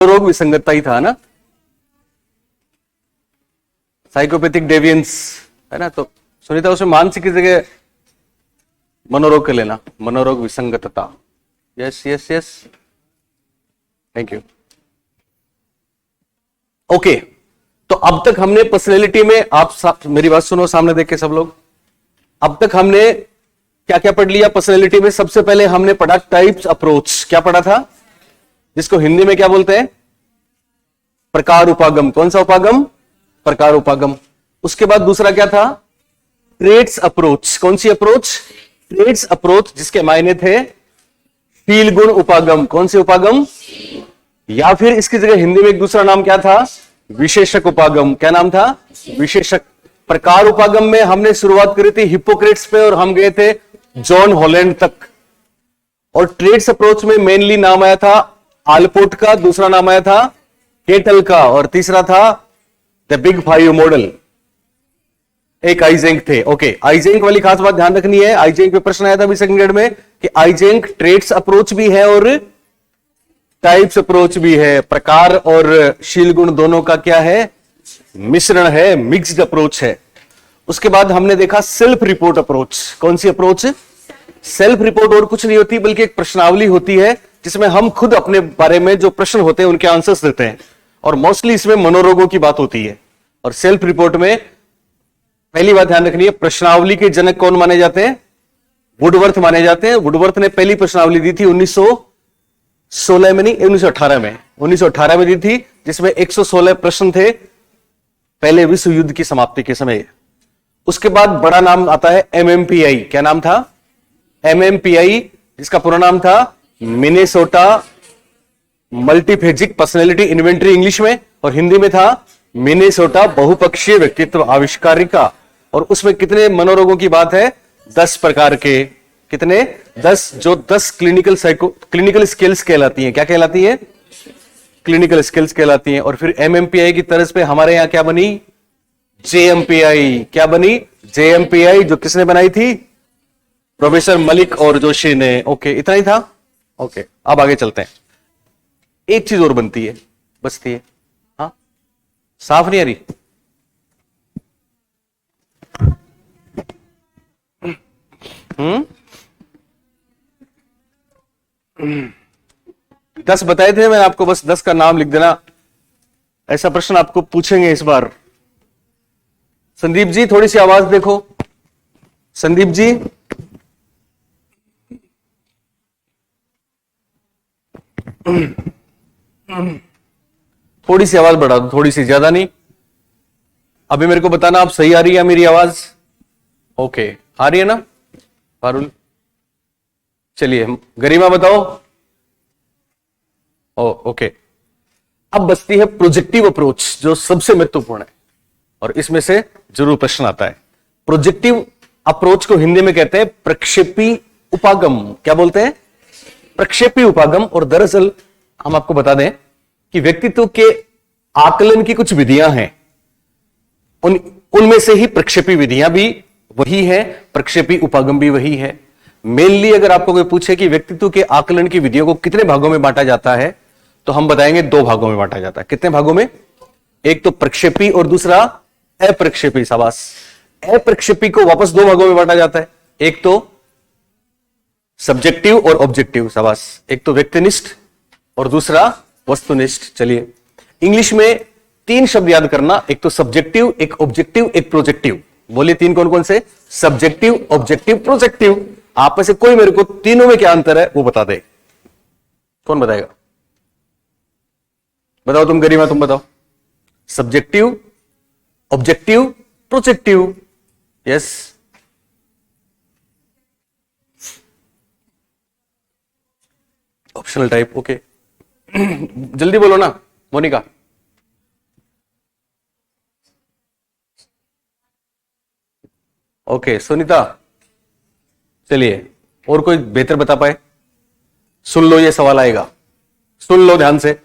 रोग विसंगतता ही था ना, साइकोपैथिक डेवियंस है ना। तो सुनीता उसमें मानसिक की जगह मनोरोग कर लेना, मनोरोग विसंगतता। Yes yes yes, thank you. Okay, तो अब तक हमने पर्सनैलिटी में, आप मेरी बात सुनो सामने देख के सब लोग, अब तक हमने क्या क्या पढ़ लिया पर्सनैलिटी में। सबसे पहले हमने पढ़ा टाइप्स अप्रोच। क्या पढ़ा था? जिसको हिंदी में क्या बोलते हैं? प्रकार उपागम। कौन सा उपागम? प्रकार उपागम। उसके बाद दूसरा क्या था? Traits approach. कौन सी अप्रोच? ट्रेट्स अप्रोच, जिसके मायने थे शील गुण उपागम। कौन से उपागम? या फिर इसकी जगह हिंदी में एक दूसरा नाम क्या था? विशेषक उपागम। क्या नाम था? विशेषक। प्रकार उपागम में हमने शुरुआत करी थी हिप्पोक्रेट्स पे और हम गए थे जॉन हॉलैंड तक। और ट्रेड्स अप्रोच में मेनली नाम आया था आलपोर्ट का, दूसरा नाम आया था केटल का, और तीसरा था द बिग फाइव मॉडल। एक आइजेंक थे। ओके, आइजेंक वाली खास बात ध्यान रखनी है। आइजेंक पे प्रश्न आया था अभी सेकंड ग्रेड में कि आइजेंक ट्रेड्स अप्रोच भी है और टाइप्स अप्रोच भी है। प्रकार और शील गुण दोनों का क्या है? मिश्रण है, मिक्स्ड अप्रोच है। उसके बाद हमने देखा सेल्फ रिपोर्ट अप्रोच। कौन सी अप्रोच? सेल्फ रिपोर्ट और कुछ नहीं होती बल्कि एक प्रश्नावली होती है जिसमें हम खुद अपने बारे में जो प्रश्न होते हैं उनके आंसर्स देते हैं, और मोस्टली इसमें मनोरोगों की बात होती है। और सेल्फ रिपोर्ट में पहली बात ध्यान रखनी है, प्रश्नावली के जनक कौन माने जाते हैं? वुडवर्थ माने जाते हैं। वुडवर्थ ने पहली प्रश्नावली दी थी 1916 में, नहीं 1918 में, 1918 में दी थी, जिसमें 116 प्रश्न थे पहले विश्व युद्ध की समाप्ति के समय। उसके बाद बड़ा नाम आता है एमएमपीआई। क्या नाम था? एमएमपीआई, जिसका पूरा नाम था मिनेसोटा मल्टीफेजिक पर्सनैलिटी इन्वेंटरी इंग्लिश में, और हिंदी में था मिनेसोटा बहुपक्षीय व्यक्तित्व आविष्कारिका। और उसमें कितने मनोरोगों की बात है? 10 प्रकार के। कितने? 10, जो 10 क्लिनिकल स्किल्स कहलाती हैं। क्या कहलाती है? क्लिनिकल स्किल्स कहलाती हैं। और फिर एमएमपीआई की तरज पे हमारे यहां क्या बनी? जेएमपीआई। क्या बनी? जेएमपीआई, जो किसने बनाई थी? प्रोफेसर मलिक और जोशी ने। ओके, इतना ही था। ओके, अब आगे चलते हैं। एक चीज और बनती है, बचती है। हाँ, साफ नहीं आ रही? हम्म 10 बताए थे मैंने आपको, बस 10 का नाम लिख देना। ऐसा प्रश्न आपको पूछेंगे इस बार। संदीप जी थोड़ी सी आवाज देखो। संदीप जी, थोड़ी सी आवाज बढ़ा दो, थोड़ी सी, ज्यादा नहीं। अभी मेरे को बताना आप सही आ रही है मेरी आवाज? ओके, आ रही है ना पारुल? चलिए, गरिमा बताओ। ओके, अब बचती है प्रोजेक्टिव अप्रोच, जो सबसे महत्वपूर्ण है और इसमें से जरूर प्रश्न आता है। प्रोजेक्टिव अप्रोच को हिंदी में कहते हैं प्रक्षेपी उपागम। क्या बोलते हैं? प्रक्षेपी उपागम। और दरअसल हम आपको बता दें कि व्यक्तित्व के आकलन की कुछ विधियां हैं, उनमें से ही प्रक्षेपी विधियां भी वही है, प्रक्षेपी उपागम भी वही है। मेनली अगर आपको कोई पूछे कि व्यक्तित्व के आकलन की विधियों को कितने भागों में बांटा जाता है, तो हम बताएंगे 2 भागों में बांटा जाता है। कितने भागों में? एक तो प्रक्षेपी और दूसरा अप्रक्षेपी। शाबाश। अप्रक्षेपी को वापस 2 भागों में बांटा जाता है, एक तो सब्जेक्टिव और ऑब्जेक्टिव। शाबाश। एक तो व्यक्तिनिष्ठ और दूसरा वस्तुनिष्ठ। चलिए, इंग्लिश में 3 शब्द याद करना, एक तो सब्जेक्टिव, एक ऑब्जेक्टिव, एक प्रोजेक्टिव। बोलिए 3 कौन कौन से? Subjective, objective, projective. आप में से कोई मेरे को तीनों में क्या अंतर है वो बता दे। कौन बताएगा? बताओ तुम, गरिमा तुम बताओ। Subjective, objective, projective. Yes, optional type. Okay, जल्दी बोलो ना मोनिका। ओके, सुनीता। चलिए, और कोई बेहतर बता पाए? सुन लो, ये सवाल आएगा, सुन लो ध्यान से।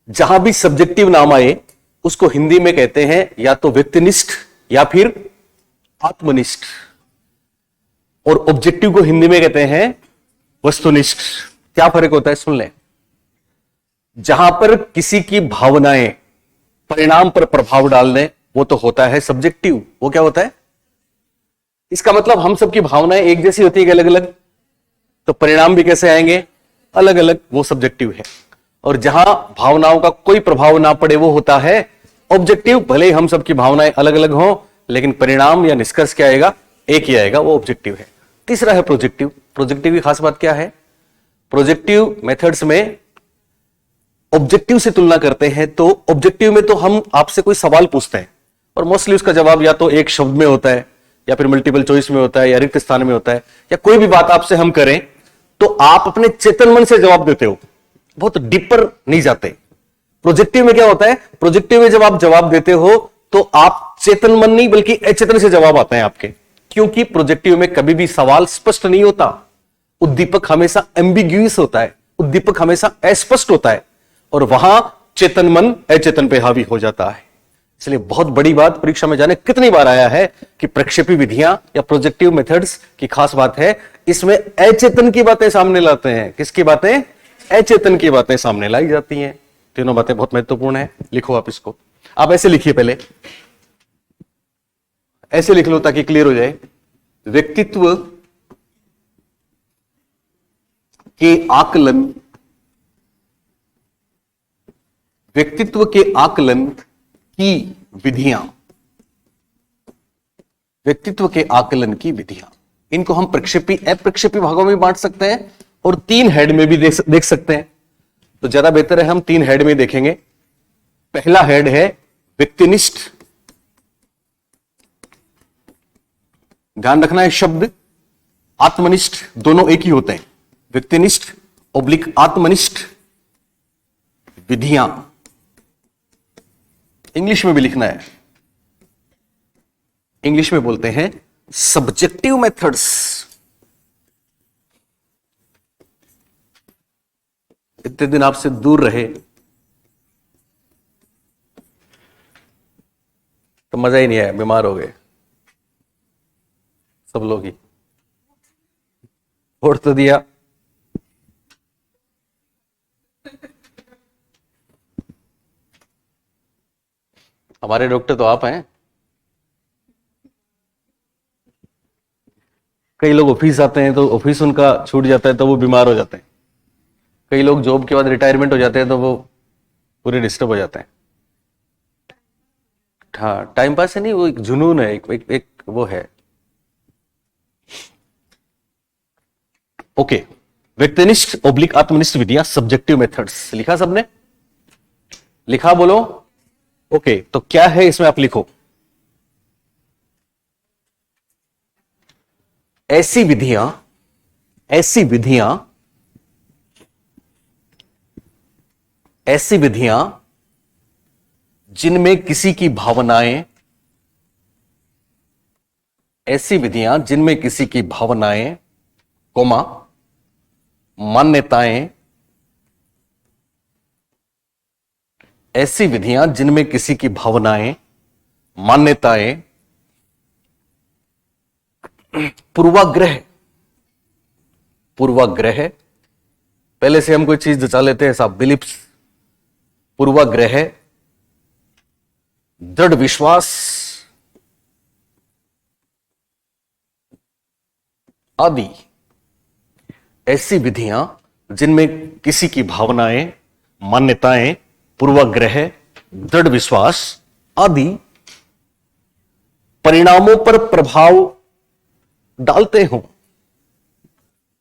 जहां भी सब्जेक्टिव नाम आए उसको हिंदी में कहते हैं या तो व्यक्तिनिष्ठ या फिर आत्मनिष्ठ, और ऑब्जेक्टिव को हिंदी में कहते हैं वस्तुनिष्ठ। क्या फर्क होता है? सुन लें। जहां पर किसी की भावनाएं परिणाम पर प्रभाव डालने, वो तो होता है सब्जेक्टिव। वो क्या होता है? इसका मतलब हम सबकी भावनाएं एक जैसी होती है कि अलग अलग? तो परिणाम भी कैसे आएंगे? अलग अलग। वो सब्जेक्टिव है। और जहां भावनाओं का कोई प्रभाव ना पड़े वो होता है ऑब्जेक्टिव। भले ही हम सबकी भावनाएं अलग अलग हों, लेकिन परिणाम या निष्कर्ष क्या आएगा? एक ही आएगा, वो ऑब्जेक्टिव है। तीसरा है प्रोजेक्टिव। प्रोजेक्टिव की खास बात क्या है? प्रोजेक्टिव मेथड्स में ऑब्जेक्टिव से तुलना करते हैं। तो ऑब्जेक्टिव में तो हम आपसे कोई सवाल पूछते हैं और मोस्टली उसका जवाब या तो एक शब्द में होता है, या फिर मल्टीपल चॉइस में होता है, या रिक्त स्थान में होता है, या कोई भी बात आपसे हम करें तो आप अपने चेतन मन से जवाब देते हो, बहुत डीपर नहीं जाते। प्रोजेक्टिव में क्या होता है? प्रोजेक्टिव में जब आप जवाब देते हो तो आप चेतन मन नहीं बल्कि अचेतन से जवाब आते हैं आपके, क्योंकि प्रोजेक्टिव में कभी भी सवाल स्पष्ट नहीं होता। उद्दीपक हमेशा एम्बिग्यूअस होता है, उद्दीपक हमेशा अस्पष्ट होता है, और वहां चेतन मन अचेतन पे हावी हो जाता है। इसलिए बहुत बड़ी बात परीक्षा में जाने कितनी बार आया है कि प्रक्षेपी विधियां या प्रोजेक्टिव मेथड्स की खास बात है इसमें अचेतन की बातें सामने लाते हैं। किसकी बातें? अचेतन की बातें सामने लाई जाती हैं। तीनों बातें बहुत महत्वपूर्ण है। लिखो आप इसको। आप ऐसे लिखिए, पहले ऐसे लिख लो ताकि क्लियर हो जाए। व्यक्तित्व के आकलन, व्यक्तित्व के आकलन की विधियां, व्यक्तित्व के आकलन की विधियां, इनको हम प्रक्षेपी अप्रक्षेपी भागों में बांट सकते हैं और 3 हेड में भी देख सकते हैं। तो ज्यादा बेहतर है हम 3 हेड में देखेंगे। पहला हेड है व्यक्तिनिष्ठ। ध्यान रखना है, शब्द आत्मनिष्ठ दोनों एक ही होते हैं। व्यक्तिनिष्ठ ओब्लिक आत्मनिष्ठ विधियां, इंग्लिश में भी लिखना है। इंग्लिश में बोलते हैं सब्जेक्टिव मेथड्स। इतने दिन आपसे दूर रहे तो मजा ही नहीं आया, बीमार हो गए सब लोग ही। छोड़ तो दिया, हमारे डॉक्टर तो आप हैं। कई लोग ऑफिस आते हैं तो ऑफिस उनका छूट जाता है तो वो बीमार हो जाते हैं। कई लोग जॉब के बाद रिटायरमेंट हो जाते हैं तो वो पूरे डिस्टर्ब हो जाते हैं। हाँ, टाइम पास है नहीं, वो एक जुनून है, एक वो है। ओके, व्यक्तिनिष्ठ ओब्लिक आत्मनिष्ठ विधियां, सब्जेक्टिव मेथड्स। लिखा सबने? लिखा? बोलो। ओके, तो क्या है इसमें? आप लिखो। ऐसी विधियां, ऐसी विधियां, ऐसी विधियां जिनमें किसी की भावनाएं, ऐसी विधियां जिनमें किसी की भावनाएं, कोमा, मान्यताएं, ऐसी विधियां जिनमें किसी की भावनाएं, मान्यताएं, पूर्वाग्रह, पूर्वाग्रह, पहले से हम कोई चीज जचा लेते हैं साहब, बिलीफ्स, पूर्वाग्रह, दृढ़ विश्वास आदि, ऐसी विधियां जिनमें किसी की भावनाएं, मान्यताएं, पूर्वाग्रह, दृढ़ विश्वास आदि परिणामों पर प्रभाव डालते हों,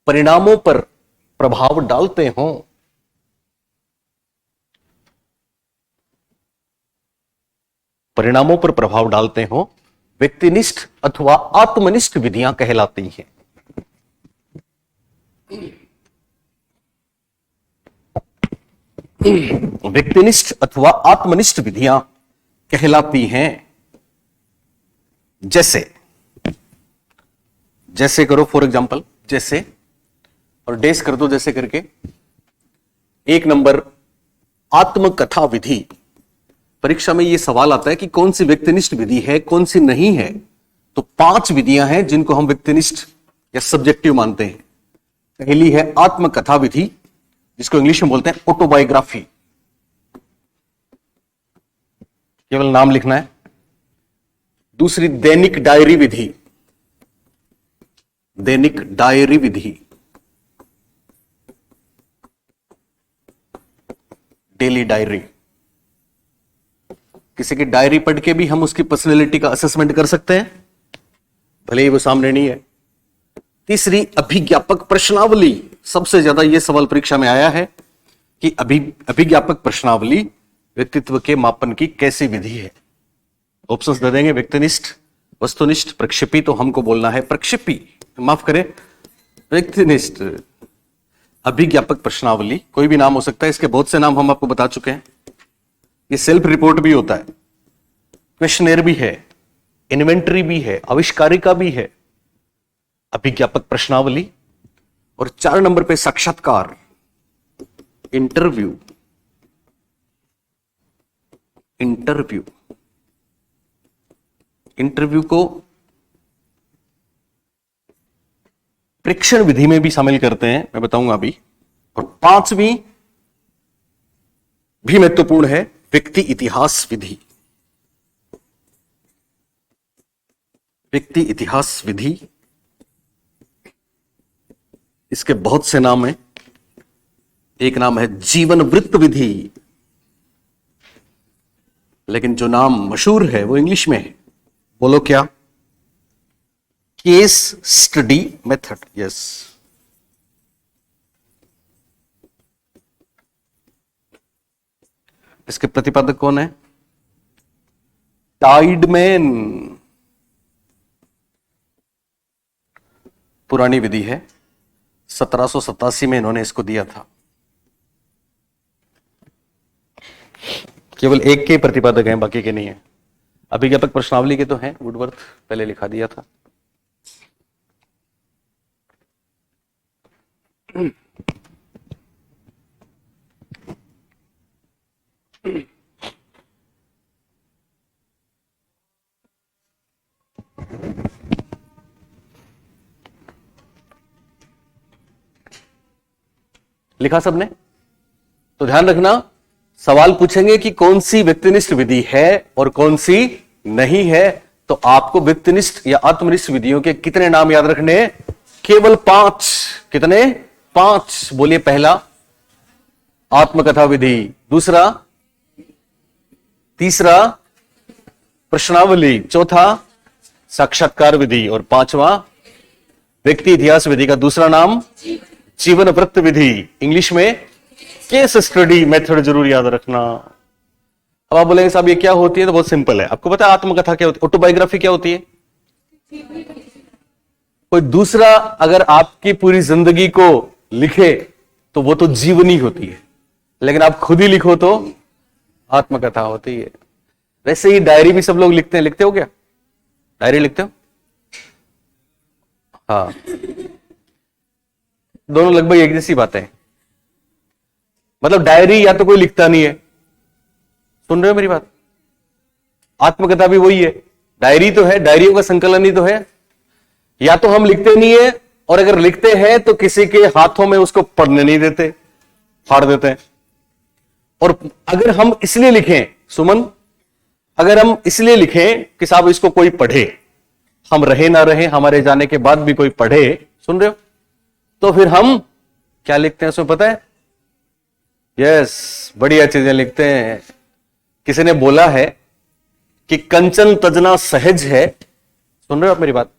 परिणामों पर प्रभाव डालते हों, परिणामों पर प्रभाव डालते हों, व्यक्तिनिष्ठ अथवा आत्मनिष्ठ विधियां कहलाती हैं। व्यक्तिनिष्ठ अथवा आत्मनिष्ठ विधियां कहलाती हैं। जैसे, जैसे करो, फॉर एग्जाम्पल, जैसे, और डेस कर दो जैसे करके। 1 नंबर आत्मकथा विधि। परीक्षा में यह सवाल आता है कि कौन सी व्यक्तिनिष्ठ विधि है, कौन सी नहीं है। तो 5 विधियां हैं जिनको हम व्यक्तिनिष्ठ या सब्जेक्टिव मानते हैं। पहली है आत्मकथा विधि, जिसको इंग्लिश में बोलते हैं ऑटोबायोग्राफी। केवल नाम लिखना है। दूसरी दैनिक डायरी विधि, दैनिक डायरी विधि, डेली डायरी। किसी की डायरी पढ़ के भी हम उसकी पर्सनैलिटी का असेसमेंट कर सकते हैं, भले ही वो सामने नहीं है। तीसरी अभिज्ञापक प्रश्नावली, सबसे ज्यादा यह सवाल परीक्षा में आया है कि अभिज्ञापक प्रश्नावली व्यक्तित्व के मापन की कैसी विधि है। ऑप्शंस दे देंगे, व्यक्तिनिष्ठ, वस्तुनिष्ठ, प्रक्षेपी। तो हमको बोलना है प्रक्षेपी, माफ करें, व्यक्तिनिष्ठ। अभिज्ञापक प्रश्नावली कोई भी नाम हो सकता है, इसके बहुत से नाम हम आपको बता चुके हैं। ये सेल्फ रिपोर्ट भी होता है, क्वेश्चनेयर भी है, इन्वेंटरी भी है, आविष्कारिका भी है, अभिज्ञापक प्रश्नावली। और 4 नंबर पे साक्षात्कार, इंटरव्यू। इंटरव्यू, इंटरव्यू को प्रेक्षण विधि में भी शामिल करते हैं, मैं बताऊंगा अभी। और 5वीं भी महत्वपूर्ण है, व्यक्ति इतिहास विधि। व्यक्ति इतिहास विधि, इसके बहुत से नाम हैं। एक नाम है जीवन वृत्त विधि, लेकिन जो नाम मशहूर है वो इंग्लिश में है, बोलो क्या? Case study method. यस, इसके प्रतिपादक कौन है? टाइडमैन। पुरानी विधि है, 1787 में इन्होंने इसको दिया था। केवल एक के प्रतिपादक हैं, बाकी के नहीं है। अभिज्ञापक प्रश्नावली के तो हैं, वुडवर्थ पहले लिखा दिया था। लिखा सबने? तो ध्यान रखना, सवाल पूछेंगे कि कौन सी व्यक्तिनिष्ठ विधि है और कौन सी नहीं है। तो आपको व्यक्तिनिष्ठ या आत्मनिष्ठ विधियों के कितने नाम याद रखने हैं? केवल 5। कितने? 5। बोलिए। पहला आत्मकथा विधि, दूसरा, तीसरा प्रश्नावली, चौथा साक्षात्कार विधि, और 5वां व्यक्ति इतिहास विधि का दूसरा नाम जीवन वृत्त विधि, इंग्लिश में केस स्टडी मेथड। जरूर याद रखना। अब आप बोलेंगे साहब ये क्या होती है? तो बहुत सिंपल है। आपको पता है आत्मकथा क्या होती है, ऑटोबायोग्राफी क्या होती है? कोई दूसरा अगर आपकी पूरी जिंदगी को लिखे तो वो तो जीवनी होती है, लेकिन आप खुद ही लिखो तो आत्मकथा होती है। वैसे ही डायरी भी सब लोग लिखते हैं। लिखते हो क्या? डायरी लिखते हो? हाँ, दोनों लगभग एक जैसी बातें हैं। मतलब डायरी या तो कोई लिखता नहीं है, सुन रहे हो मेरी बात? आत्मकथा भी वही है, डायरी तो है, डायरियों का संकलन ही तो है। या तो हम लिखते नहीं है, और अगर लिखते हैं तो किसी के हाथों में उसको पढ़ने नहीं देते, फाड़ देते हैं। और अगर हम इसलिए लिखें, सुमन, अगर हम इसलिए लिखें कि साहब इसको कोई पढ़े, हम रहे ना रहे, हमारे जाने के बाद भी कोई पढ़े, सुन रहे हो, तो फिर हम क्या लिखते हैं उसमें पता है? यस, बढ़िया चीजें लिखते हैं। किसी ने बोला है कि कंचन तजना सहज है, सुन रहे हो आप मेरी बात?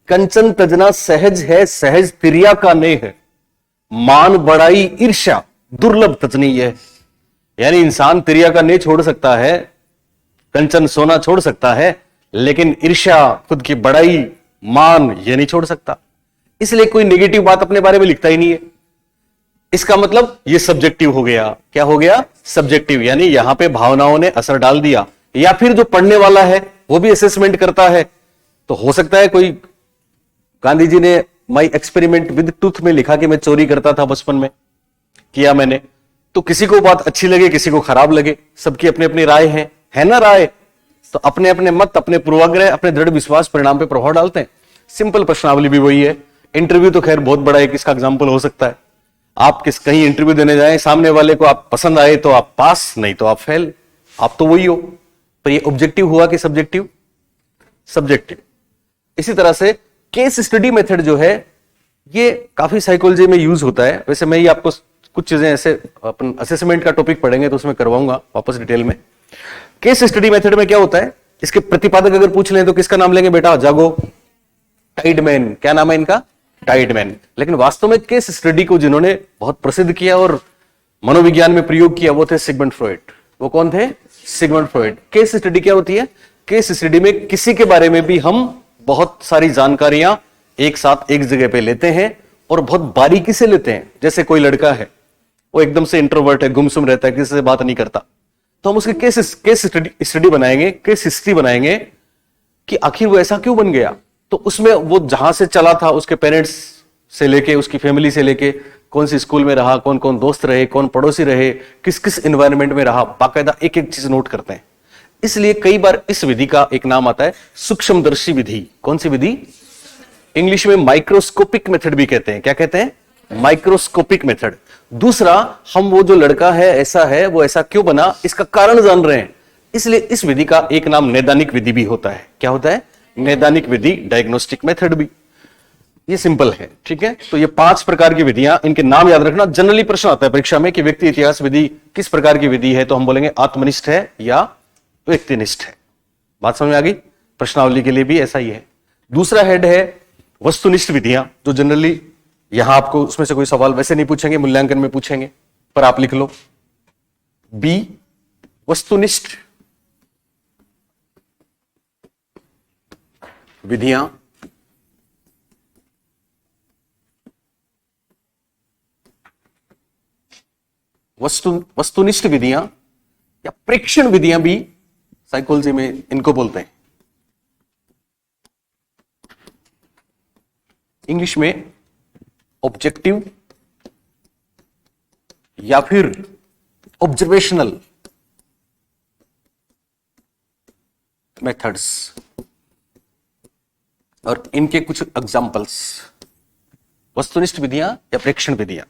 कंचन तजना सहज है, सहज तिरिया का नेह है, मान बड़ाई ईर्ष्या दुर्लभ तजनी है। यानी इंसान तिरिया का नेह छोड़ सकता है, कंचन सोना छोड़ सकता है, लेकिन ईर्ष्या, खुद की बड़ाई, मान, ये नहीं छोड़ सकता। इसलिए कोई नेगेटिव बात अपने बारे में लिखता ही नहीं है। इसका मतलब ये सब्जेक्टिव हो गया। क्या हो गया? सब्जेक्टिव। यानी यहां पे भावनाओं ने असर डाल दिया, या फिर जो पढ़ने वाला है वो भी असेसमेंट करता है। तो हो सकता है कोई, गांधी जी ने माई एक्सपेरिमेंट विद टूथ में लिखा कि मैं चोरी करता था बचपन में, किया मैंने, तो किसी को बात अच्छी लगे, किसी को खराब लगे, सबकी अपनी अपनी राय है ना राय? तो अपने अपने मत, अपने पूर्वाग्रह, अपने दृढ़ विश्वास परिणाम पे प्रभाव डालते हैं। सिंपल प्रश्नावली भी वही है। इंटरव्यू तो खैर बहुत बड़ा एक इसका एग्जाम्पल हो सकता है। आप कहीं इंटरव्यू देने जाएं, सामने वाले को आप पसंद आए तो आप पास, नहीं तो आप फेल। आप तो वही हो, पर ये ऑब्जेक्टिव हुआ कि सब्जेक्टिव? सब्जेक्टिव। इसी तरह से केस स्टडी मेथड जो है ये काफी साइकोलॉजी में यूज होता है। वैसे मैं ये आपको कुछ चीजें ऐसे अपन असेसमेंट का टॉपिक पढ़ेंगे तो उसमें करवाऊंगा वापस डिटेल में। केस स्टडी मेथड में क्या होता है, इसके प्रतिपादक अगर पूछ लें तो किसका नाम लेंगे बेटा? जागो टाइडमैन। क्या नाम है इनका? टाइडमैन। लेकिन वास्तव में केस स्टडी को जिन्होंने बहुत प्रसिद्ध किया और मनोविज्ञान में प्रयोग किया वो थे सिगमंड फ्रॉइड। वो कौन थे? Sigmund Freud. केस स्टडी क्या होती है? केस स्टडी में किसी के बारे में भी हम बहुत सारी जानकारियां एक साथ एक जगह पे लेते हैं और बहुत बारीकी से लेते हैं। जैसे कोई लड़का है, वो एकदम से इंट्रोवर्ट है, गुमसुम रहता है, किसी से बात नहीं करता, तो हम उसकी केस स्टडी बनाएंगे, केस हिस्ट्री बनाएंगे कि आखिर वो ऐसा क्यों बन गया। तो उसमें वो जहां से चला था, उसके पेरेंट्स से लेके, उसकी फैमिली से लेके, कौन सी स्कूल में रहा, कौन कौन दोस्त रहे, कौन पड़ोसी रहे, किस किस एनवायरनमेंट में रहा, बाकायदा एक एक चीज नोट करते हैं। इसलिए कई बार इस विधि का एक नाम आता है सूक्ष्मदर्शी विधि। कौन सी विधि? इंग्लिश में माइक्रोस्कोपिक मेथड भी कहते हैं। क्या कहते हैं? Microscopic method. दूसरा, हम वो जो लड़का है ऐसा है, वो ऐसा क्यों बना, इसका कारण जान रहे हैं। इसलिए इस विधि का एक नाम नैदानिक विधि भी होता है। क्या होता है? नैदानिक विधि, डायग्नोस्टिक मेथड भी। ये सिंपल है, ठीक है। तो ये 5 प्रकार की विधियां, इनके नाम याद रखना। जनरली प्रश्न आता है परीक्षा में कि व्यक्ति इतिहास विधि किस प्रकार की विधि है, तो हम बोलेंगे आत्मनिष्ठ है या व्यक्तिनिष्ठ है। बात समझ में आ गई? प्रश्नावली के लिए भी ऐसा ही है। दूसरा हेड है वस्तुनिष्ठ विधियां, जो जनरली यहां आपको उसमें से कोई सवाल वैसे नहीं पूछेंगे, मूल्यांकन में पूछेंगे, पर आप लिख लो। बी वस्तुनिष्ठ विधियां, वस्तुनिष्ठ विधियां या प्रेक्षण विधियां भी साइकोलॉजी में इनको बोलते हैं। इंग्लिश में ऑब्जेक्टिव या फिर ऑब्जर्वेशनल मेथड्स, और इनके कुछ एग्जांपल्स, वस्तुनिष्ठ विधियां या प्रेक्षण विधियां।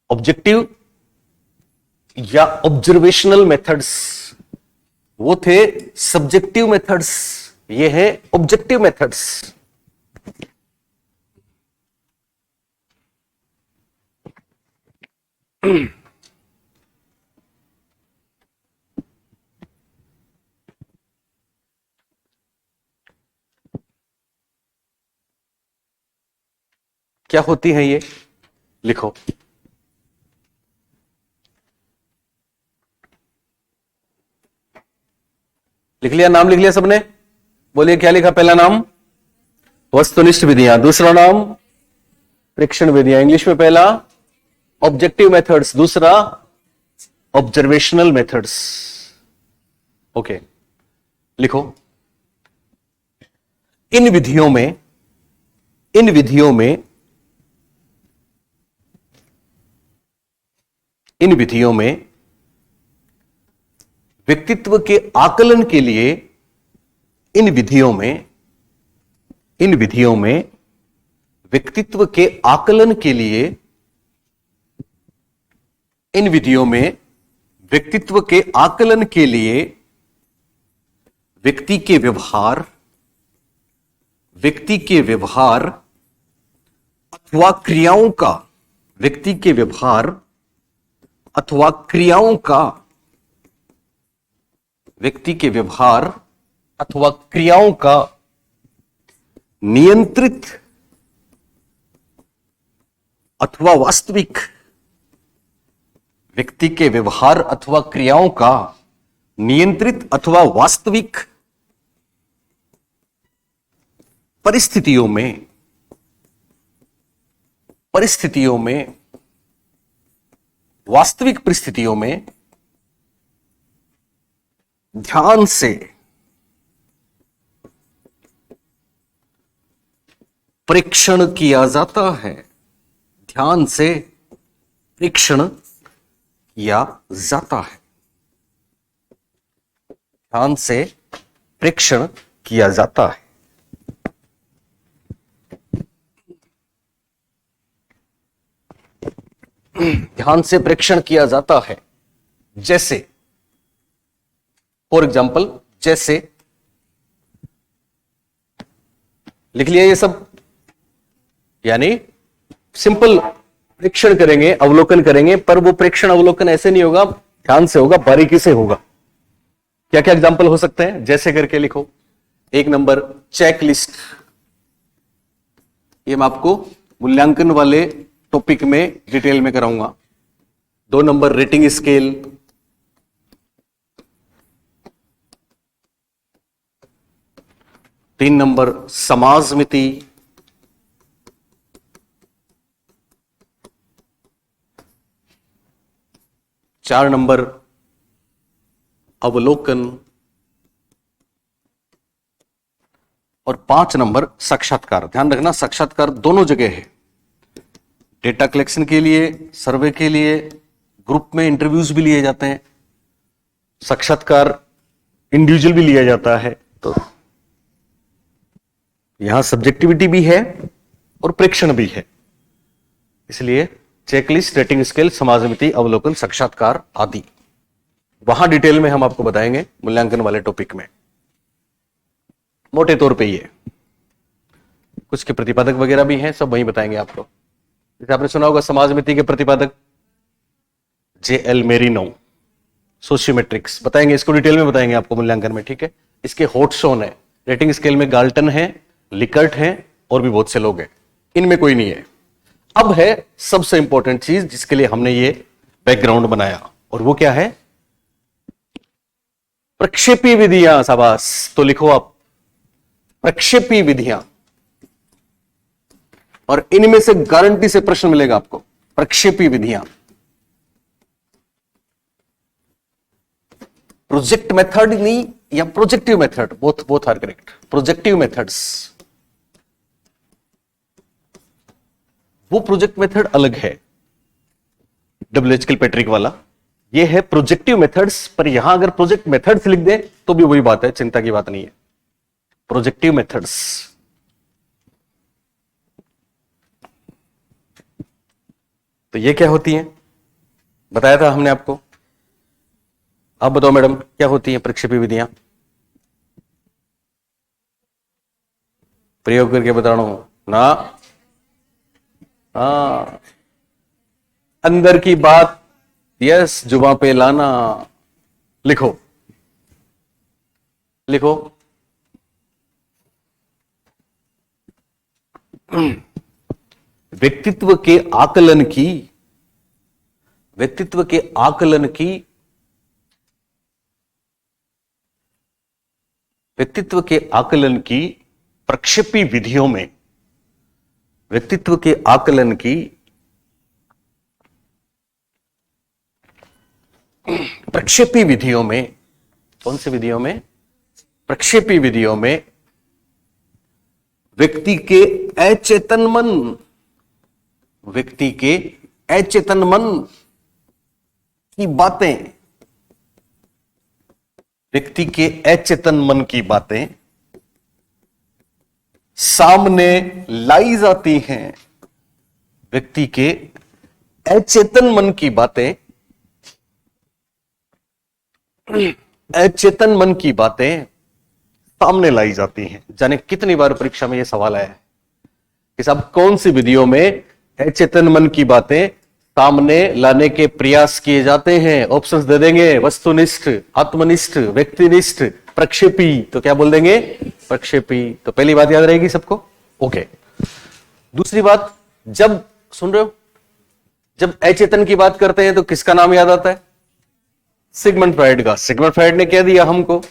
ऑब्जेक्टिव या ऑब्जर्वेशनल मेथड्स वो थे सब्जेक्टिव मेथड्स, ये है ऑब्जेक्टिव मेथड्स। क्या होती है ये? लिखो। लिख लिया? नाम लिख लिया सबने? बोलिए क्या लिखा? पहला नाम वस्तुनिष्ठ विधियां, दूसरा नाम प्रेक्षण विधियां। इंग्लिश में पहला ऑब्जेक्टिव मेथड्स, दूसरा ऑब्जर्वेशनल मेथड्स। ओके, लिखो। इन विधियों में व्यक्तित्व के आकलन के लिए, इन विधियों में व्यक्तित्व के आकलन के लिए, इन विधियों में व्यक्तित्व के आकलन के लिए व्यक्ति के व्यवहार अथवा क्रियाओं का, व्यक्ति के व्यवहार अथवा क्रियाओं का, व्यक्ति के व्यवहार अथवा क्रियाओं का नियंत्रित अथवा वास्तविक, व्यक्ति के व्यवहार अथवा क्रियाओं का नियंत्रित अथवा वास्तविक परिस्थितियों में वास्तविक परिस्थितियों में ध्यान से परीक्षण किया जाता है। ध्यान से परीक्षण किया जाता है। ध्यान से परीक्षण किया जाता है। ध्यान से परीक्षण किया जाता है। जैसे फॉर एग्जाम्पल, जैसे लिख लिया ये सब, यानी सिंपल प्रेक्षण करेंगे, अवलोकन करेंगे, पर वो प्रेक्षण अवलोकन ऐसे नहीं होगा, ध्यान से होगा, बारीकी से होगा। क्या क्या एग्जाम्पल हो सकते हैं, जैसे करके लिखो। एक नंबर चेक लिस्ट, ये मैं आपको मूल्यांकन वाले टॉपिक में डिटेल में कराऊंगा। 2 नंबर रेटिंग स्केल, 3 नंबर समाजमिति, 4 नंबर अवलोकन और 5 नंबर साक्षात्कार। ध्यान रखना साक्षात्कार दोनों जगह है, डेटा कलेक्शन के लिए, सर्वे के लिए, ग्रुप में इंटरव्यूज भी लिए जाते हैं, साक्षात्कार इंडिविजुअल भी लिया जाता है। तो यहां सब्जेक्टिविटी भी है और प्रेक्षण भी है, इसलिए चेकलिस्ट, रेटिंग स्केल, समाजमिति, अवलोकन, साक्षात्कार आदि वहां डिटेल में हम आपको बताएंगे मूल्यांकन वाले टॉपिक में। मोटे तौर पे ये कुछ के प्रतिपादक वगैरह भी हैं, सब वहीं बताएंगे आपको। जैसे आपने सुना होगा समाजमिति के प्रतिपादक JL मेरिनो, सोशियोमेट्रिक्स, बताएंगे, इसको डिटेल में बताएंगे आपको मूल्यांकन में, ठीक है। इसके हॉटसॉन है, रेटिंग स्केल में गाल्टन है, लिकर्ट है और भी बहुत से लोग हैं, इनमें कोई नहीं है। अब है सबसे इंपॉर्टेंट चीज जिसके लिए हमने ये बैकग्राउंड बनाया, और वो क्या है, प्रक्षेपी विधियां। शाबाश, तो लिखो आप प्रक्षेपी विधियां, और इनमें से गारंटी से प्रश्न मिलेगा आपको। प्रक्षेपी विधियां, प्रोजेक्ट मेथड नहीं या projective method, both are correct. Projective methods, वो प्रोजेक्ट मेथड अलग है, WH किलपैट्रिक वाला, ये है प्रोजेक्टिव मेथड्स। पर यहां अगर प्रोजेक्ट मेथड्स लिख दे तो भी वही बात है, चिंता की बात नहीं है। प्रोजेक्टिव मेथड्स, तो ये क्या होती हैं, बताया था हमने आपको। आप बताओ मैडम, क्या होती हैं प्रक्षेपी विधियां? प्रयोग करके बताना हो ना। हाँ, अंदर की बात यस जुबां पे लाना। लिखो लिखो, व्यक्तित्व के आकलन की, व्यक्तित्व के आकलन की, व्यक्तित्व के आकलन की प्रक्षेपी विधियों में, व्यक्तित्व के आकलन की प्रक्षेपी विधियों में, कौन सी विधियों में? प्रक्षेपी विधियों में व्यक्ति के अचेतन मन, व्यक्ति के अचेतन मन की बातें, व्यक्ति के अचेतन मन की बातें सामने लाई जाती हैं। व्यक्ति के अचेतन मन की बातें, अचेतन मन की बातें सामने लाई जाती हैं। जाने कितनी बार परीक्षा में यह सवाल आया है कि साहब कौन सी विधियों में अचेतन मन की बातें सामने लाने के प्रयास किए जाते हैं? ऑप्शंस दे देंगे, वस्तुनिष्ठ, आत्मनिष्ठ, व्यक्तिनिष्ठ, प्रक्षेपी। तो क्या बोल देंगे? प्रक्षेपी। तो पहली बात याद रहेगी सबको, ओके। दूसरी बात, जब सुन रहे हो, जब अचेतन की बात करते हैं तो किसका नाम याद आता है? सिगमंड फ्राइड का। सिगमंड फ्राइड ने क्या दिया हमको?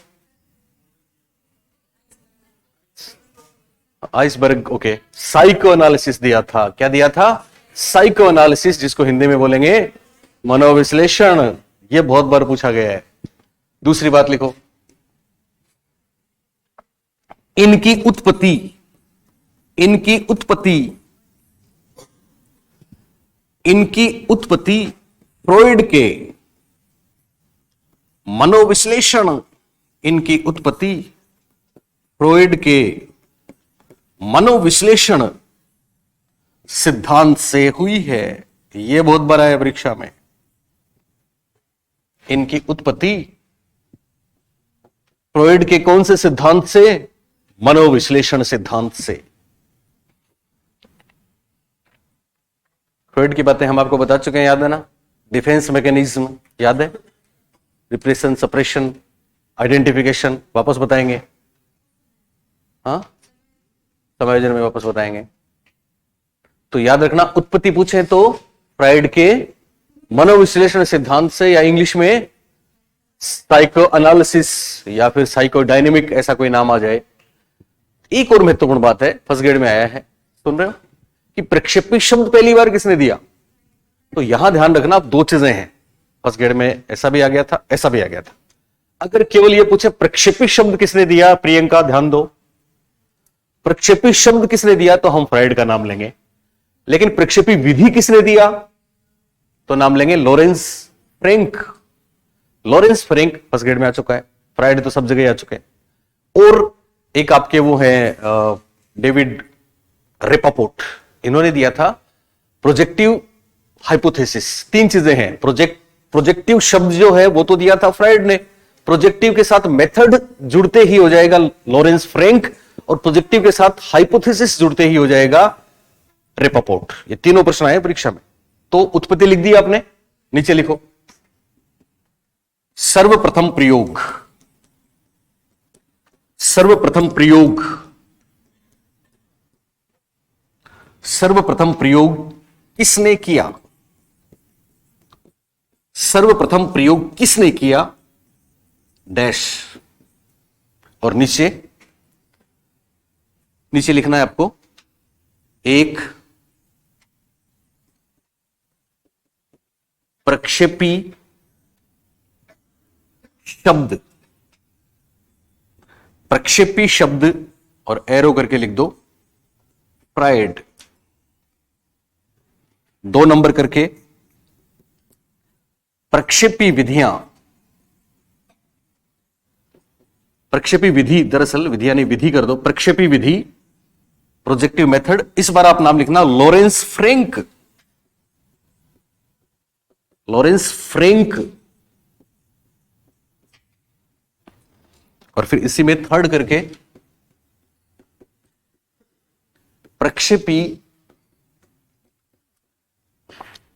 आइसबर्ग, ओके, साइको एनालिसिस दिया था। क्या दिया था? साइको एनालिसिस, जिसको हिंदी में बोलेंगे मनोविश्लेषण। यह बहुत बार पूछा गया है। दूसरी बात लिखो, इनकी उत्पत्ति, इनकी उत्पत्ति, इनकी उत्पत्ति फ्रॉइड के मनोविश्लेषण, इनकी उत्पत्ति फ्रॉइड के मनोविश्लेषण सिद्धांत से हुई है। यह बहुत बड़ा है परीक्षा में। इनकी उत्पत्ति फ्रॉइड के कौन से सिद्धांत से? मनोविश्लेषण सिद्धांत से। फ्रॉइड की बातें हम आपको बता चुके हैं, याद है ना? डिफेंस मैकेनिज्म याद है, रिप्रेशन, सप्रेशन, आइडेंटिफिकेशन वापस बताएंगे, हाँ समायोजन में वापस बताएंगे। तो याद रखना, उत्पत्ति पूछे तो फ्रॉइड के मनोविश्लेषण सिद्धांत से, या इंग्लिश में साइको एनालिसिस या फिर साइकोडायनेमिक, ऐसा कोई नाम आ जाए। एक और महत्वपूर्ण बात है, फर्स्ट ग्रेड में आया है, सुन रहे हो, कि प्रक्षेपी शब्द पहली बार किसने दिया? तो यहां ध्यान रखना, आप दो चीजें हैं, फर्स्ट ग्रेड में ऐसा भी आ गया था, ऐसा भी आ गया था। अगर केवल ये पूछे प्रक्षेपी शब्द किसने दिया, प्रियंका ध्यान दो, प्रक्षेपी शब्द किसने दिया तो हम फ्रॉइड का नाम लेंगे। लेकिन प्रक्षेपी विधि किसने दिया तो नाम लेंगे Lawrence Frank. Lawrence Frank first grade में आ चुका है, फ्रॉइड तो सब जगह आ चुके हैं। और एक आपके वो है डेविड रेपापोर्ट, इन्होंने दिया था प्रोजेक्टिव हाइपोथेसिस। तीन चीजें हैं, प्रोजेक्टिव शब्द जो है वो तो दिया था फ्रॉइड ने, प्रोजेक्टिव के साथ मेथड जुड़ते ही हो जाएगा लॉरेंस फ्रैंक, और प्रोजेक्टिव के साथ हाइपोथेसिस जुड़ते ही हो जाएगा रेपापोर्ट। ये तीनों प्रश्न आए परीक्षा में। तो उत्पत्ति लिख दी आपने, नीचे लिखो सर्वप्रथम प्रयोग। सर्वप्रथम प्रयोग, सर्वप्रथम प्रयोग किसने किया? सर्वप्रथम प्रयोग किसने किया डैश, और नीचे लिखना है आपको एक प्रक्षेपी शब्द, प्रक्षेपी शब्द और एरो करके लिख दो फ्रॉइड, 2 नंबर करके प्रक्षेपी विधियां। प्रक्षेपी विधि, दरअसल विधियां नहीं, विधि कर दो, प्रक्षेपी विधि, प्रोजेक्टिव मेथड। इस बार आप नाम लिखना लॉरेंस फ्रैंक, लॉरेंस फ्रैंक। और फिर इसी में थर्ड करके प्रक्षेपी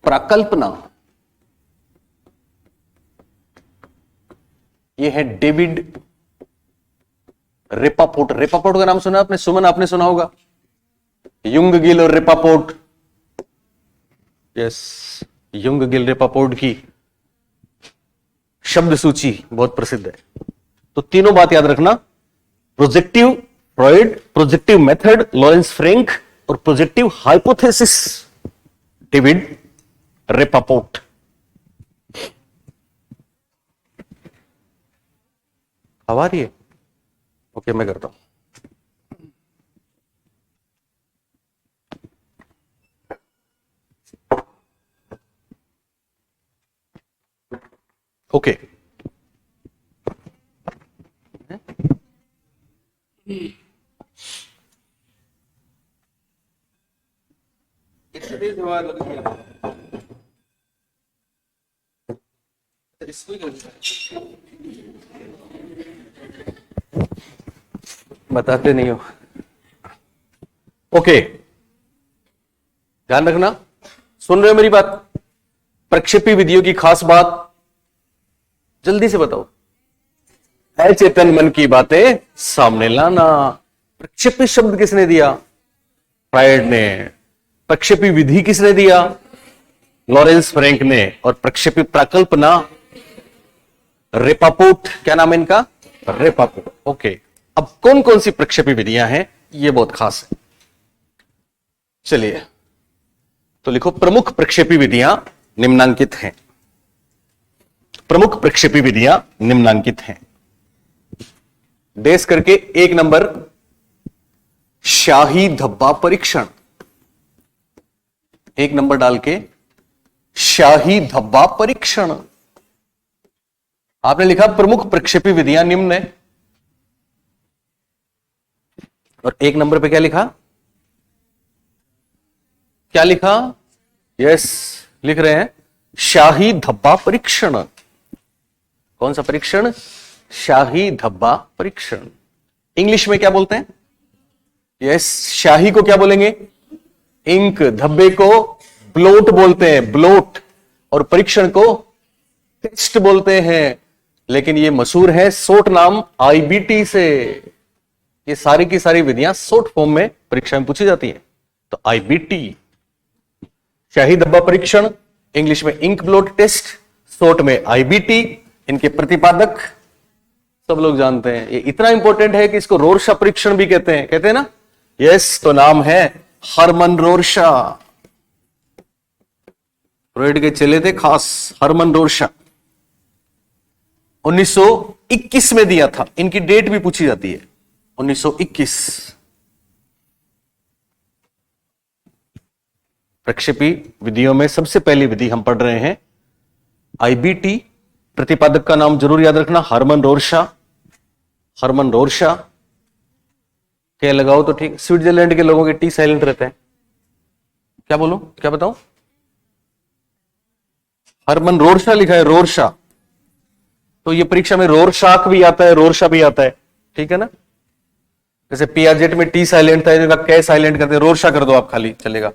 प्राकल्पना, यह है डेविड रेपापोर्ट। रेपापोर्ट का नाम सुना आपने, सुमन आपने सुना होगा, युंग गिल और रेपापोर्ट। यस, युंग गिल रेपापोर्ट की शब्द सूची बहुत प्रसिद्ध है। तो तीनों बात याद रखना, projective Freud, projective method Lawrence Frank, और प्रोजेक्टिव हाइपोथेसिस डेविड रेपापोर्ट। आ रही है? ओके, मैं करता हूं। ओके, बताते नहीं हो। ओके, ध्यान रखना, सुन रहे हो मेरी बात? प्रक्षेपी विधियों की खास बात जल्दी से बताओ, अचेतन मन की बातें सामने लाना। प्रक्षेपी शब्द किसने दिया? फ्रॉइड ने। प्रक्षेपी विधि किसने दिया? लॉरेंस फ्रैंक ने। और प्रक्षेपी प्राकल्पना रेपापोर्ट, क्या नाम है इनका? रेपापोर्ट। ओके, अब कौन कौन सी प्रक्षेपी विधियां हैं, ये बहुत खास है। चलिए तो लिखो, प्रमुख प्रक्षेपी विधियां निम्नांकित हैं। प्रमुख प्रक्षेपी विधियां निम्नांकित हैं। डेस करके 1 नंबर शाही धब्बा परीक्षण, 1 नंबर डाल के शाही धब्बा परीक्षण। आपने लिखा प्रमुख प्रक्षेपी विधियां निम्न है, और 1 नंबर पे क्या लिखा? क्या लिखा? यस, लिख रहे हैं शाही धब्बा परीक्षण। कौन सा परीक्षण? शाही धब्बा परीक्षण। इंग्लिश में क्या बोलते हैं? यस, शाही को क्या बोलेंगे? इंक। धब्बे को ब्लोट बोलते हैं, ब्लोट। और परीक्षण को टेस्ट बोलते हैं। लेकिन ये मशहूर है शॉर्ट नाम आईबीटी से। ये सारी की सारी विधियां शॉर्ट फॉर्म में परीक्षा में पूछी जाती हैं। तो आईबीटी, शाही धब्बा परीक्षण, इंग्लिश में इंक ब्लोट टेस्ट, शॉर्ट में आईबीटी। इनके प्रतिपादक सब लोग जानते हैं। ये इतना इंपॉर्टेंट है कि इसको रोरशा परीक्षण भी कहते हैं ना? यस, तो नाम है हरमन रोरशा। फ्रॉइड के चेले थे खास, हरमन रोरशा। 1921 में दिया था। इनकी डेट भी पूछी जाती है, 1921। प्रक्षेपी विधियों में सबसे पहली विधि हम पढ़ रहे हैं आईबीटी। प्रतिपादक का नाम जरूर याद रखना, हरमन रोरशा। हरमन रोरशा क्या लगाओ तो ठीक। स्विट्जरलैंड के लोगों के टी साइलेंट रहते हैं। क्या बोलो, क्या बताऊं? हरमन रोरशा लिखा है, रोरशा। तो ये परीक्षा में रोरशाक भी आता है, रोरशा भी आता है, ठीक है ना? जैसे पियाजेट में टी साइलेंट था, इनका कै साइलेंट करते हैं, रोरशा कर दो आप, खाली चलेगा।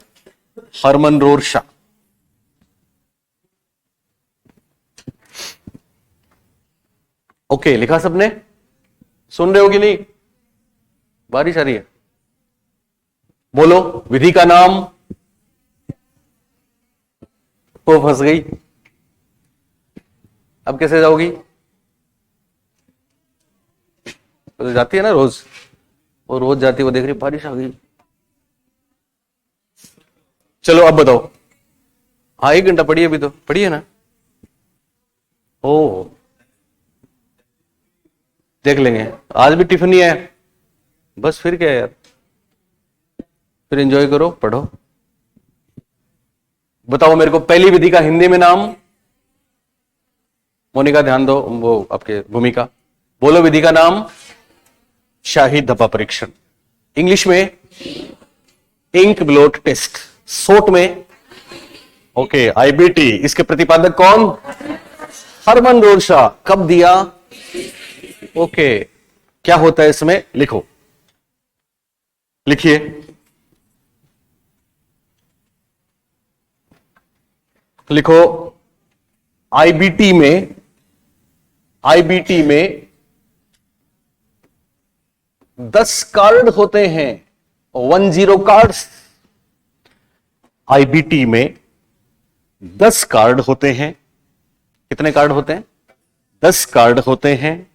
हरमन रोरशा। ओके, लिखा सबने? सुन रहे हो कि नहीं? बारिश आ रही है। बोलो विधि का नाम। वो फंस गई। अब कैसे जाओगी? तो जाती है ना रोज, वो रोज जाती है, वो देख रही बारिश आ गई। चलो अब बताओ। हाँ, 1 घंटा पढ़ी, अभी तो पढ़ी है ना? ओ, देख लेंगे। आज भी टिफिन ही है बस, फिर क्या है यार, फिर एंजॉय करो, पढ़ो। बताओ मेरे को पहली विधि का हिंदी में नाम। मोनिका ध्यान दो, वो आपके भूमिका। बोलो विधि का नाम। शाही धब्बा परीक्षण। इंग्लिश में इंक ब्लोट टेस्ट, शॉर्ट में ओके आईबीटी। इसके प्रतिपादक कौन? हरमन रोरशा। कब दिया? ओके। क्या होता है इसमें? लिखो, लिखिए। लिखो आईबीटी में, आईबीटी में 10 कार्ड होते हैं, 10 कार्ड्स। आईबीटी में 10 कार्ड होते हैं। कितने कार्ड होते हैं? 10 कार्ड होते हैं,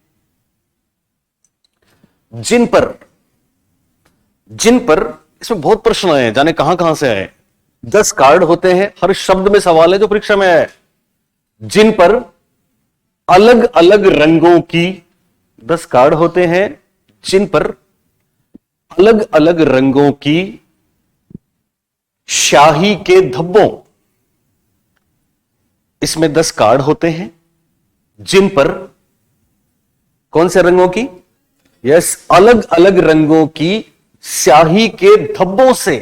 जिन पर इसमें बहुत प्रश्न आए, जाने कहां कहां से आए। 10 कार्ड होते हैं, हर शब्द में सवाल है जो परीक्षा में आया, जिन पर अलग अलग रंगों की 10 कार्ड होते हैं, जिन पर अलग अलग रंगों की शाही के धब्बों। इसमें 10 कार्ड होते हैं, जिन पर कौन से रंगों की? यस, अलग अलग रंगों की स्याही के धब्बों से,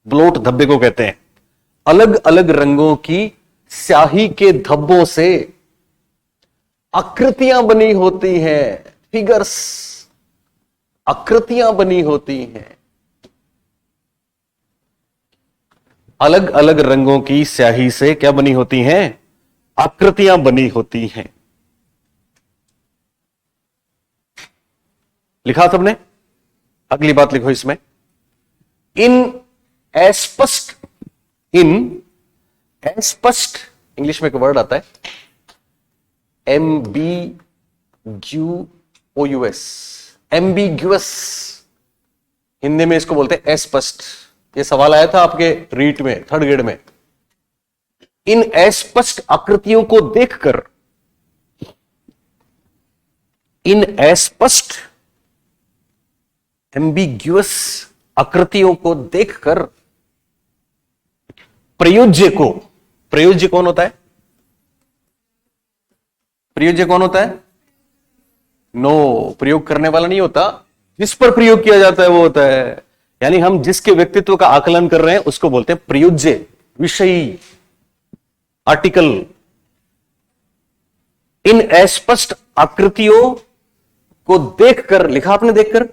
ब्लोट धब्बे को कहते हैं, अलग अलग रंगों की स्याही के धब्बों से आकृतियां बनी होती हैं, फिगर्स, आकृतियां बनी होती हैं। अलग अलग रंगों की स्याही से क्या बनी होती हैं? आकृतियां बनी होती हैं। लिखा सबने? अगली बात लिखो इसमें, इन अस्पष्ट, इन अस्पष्ट, इंग्लिश में एक वर्ड आता है एम्बिग्यूओस, एम्बिग्यूअस, हिंदी में इसको बोलते हैं अस्पष्ट। ये सवाल आया था आपके रीट में, 3rd ग्रेड में। इन अस्पष्ट आकृतियों को देखकर, इन अस्पष्ट एम्बिग्यूअस आकृतियों को देखकर प्रयोज्य को, प्रयोज्य कौन होता है? प्रयोज्य कौन होता है? नो, प्रयोग करने वाला नहीं होता, जिस पर प्रयोग किया जाता है वो होता है। यानी हम जिसके व्यक्तित्व का आकलन कर रहे हैं उसको बोलते हैं प्रयोज्य, विषयी, आर्टिकल। इन अस्पष्ट आकृतियों को देखकर, लिखा आपने देखकर,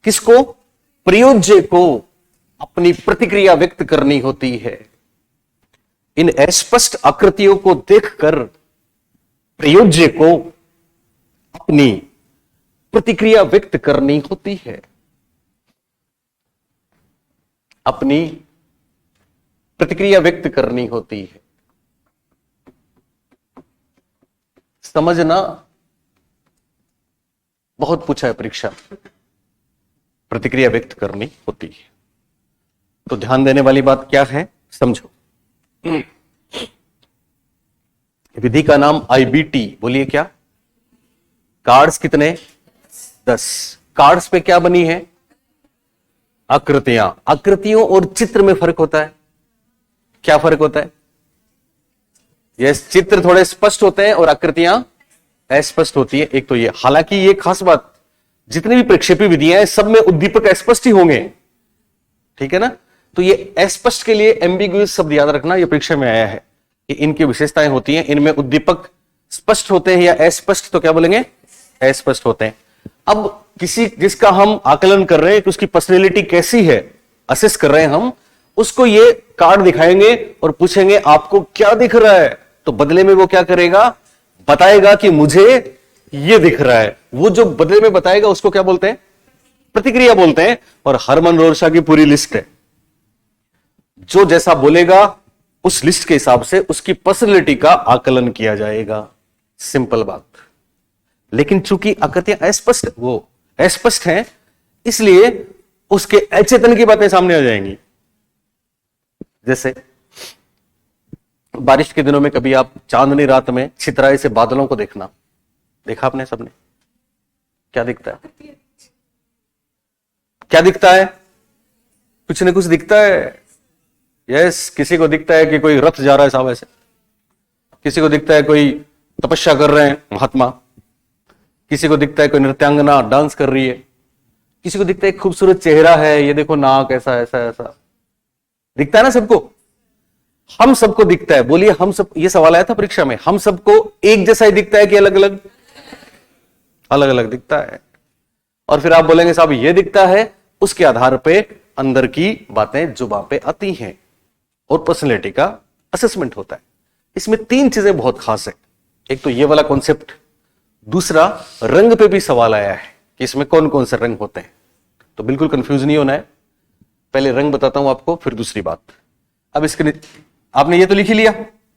किसको? प्रयोज्य को अपनी प्रतिक्रिया व्यक्त करनी होती है। इन अस्पष्ट आकृतियों को देखकर प्रयोज्य को अपनी प्रतिक्रिया व्यक्त करनी होती है। अपनी प्रतिक्रिया व्यक्त करनी होती है। समझना बहुत पूछा है परीक्षा। प्रतिक्रिया व्यक्त करनी होती है, तो ध्यान देने वाली बात क्या है, समझो। विधि का नाम IBT, बोलिए क्या? कार्ड्स कितने? 10। कार्ड्स पे क्या बनी है? आकृतियां। आकृतियों और चित्र में फर्क होता है। क्या फर्क होता है? यस, चित्र थोड़े स्पष्ट होते हैं और आकृतियां अस्पष्ट होती है। एक तो ये, हालांकि ये खास बात, जितनी भी प्रक्षेपी विधियां हैं सब में उद्दीपक अस्पष्ट ही होंगे, ठीक है ना। तो ये अस्पष्ट के लिए एम्बिगुअस शब्द याद रखना, ये परीक्षा में आया है कि इनकी विशेषताएं होती हैं, इनमें उद्दीपक स्पष्ट होते हैं या अस्पष्ट, तो क्या बोलेंगे? अस्पष्ट होते हैं। अब किसी जिसका हम आकलन कर रहे हैं कि उसकी पर्सनैलिटी कैसी है, असेस कर रहे हैं हम, उसको ये कार्ड दिखाएंगे और पूछेंगे आपको क्या दिख रहा है, तो बदले में वो क्या करेगा? बताएगा कि मुझे ये दिख रहा है। वो जो बदले में बताएगा उसको क्या बोलते हैं? प्रतिक्रिया बोलते हैं। और हरमन रोरशा की पूरी लिस्ट है, जो जैसा बोलेगा उस लिस्ट के हिसाब से उसकी पर्सनैलिटी का आकलन किया जाएगा। सिंपल बात। लेकिन चूंकि आकृतियां अस्पष्ट, वो अस्पष्ट हैं, इसलिए उसके अचेतन की बातें सामने आ जाएंगी। जैसे बारिश के दिनों में कभी आप चांदनी रात में छितराई से बादलों को देखना, देखा आपने सबने? क्या दिखता है? क्या दिखता है? कुछ न कुछ दिखता है। यस, किसी को दिखता है कि कोई रथ जा रहा है साहब ऐसे, किसी को दिखता है कोई तपस्या कर रहे हैं महात्मा, किसी को दिखता है कोई नृत्यांगना डांस कर रही है, किसी को दिखता है एक खूबसूरत चेहरा है, ये देखो नाक ऐसा ऐसा ऐसा, दिखता है ना सबको। हम सबको दिखता है, बोलिए हम सब, ये सवाल आया था परीक्षा में, हम सबको एक जैसा ही दिखता है कि अलग अलग? अलग अलग दिखता है। और फिर आप बोलेंगे साहब ये दिखता है, उसके आधार पे अंदर की बातें जुबान पे आती हैं और पर्सनैलिटी का असेसमेंट होता है। इसमें 3 चीजें बहुत खास है। एक तो ये वाला कॉन्सेप्ट, दूसरा रंग पे भी सवाल आया है कि इसमें कौन कौन से रंग होते हैं, तो बिल्कुल कंफ्यूज नहीं होना है। पहले रंग बताता हूं आपको, फिर दूसरी बात। अब इसके, आपने ये तो लिख ही लिया,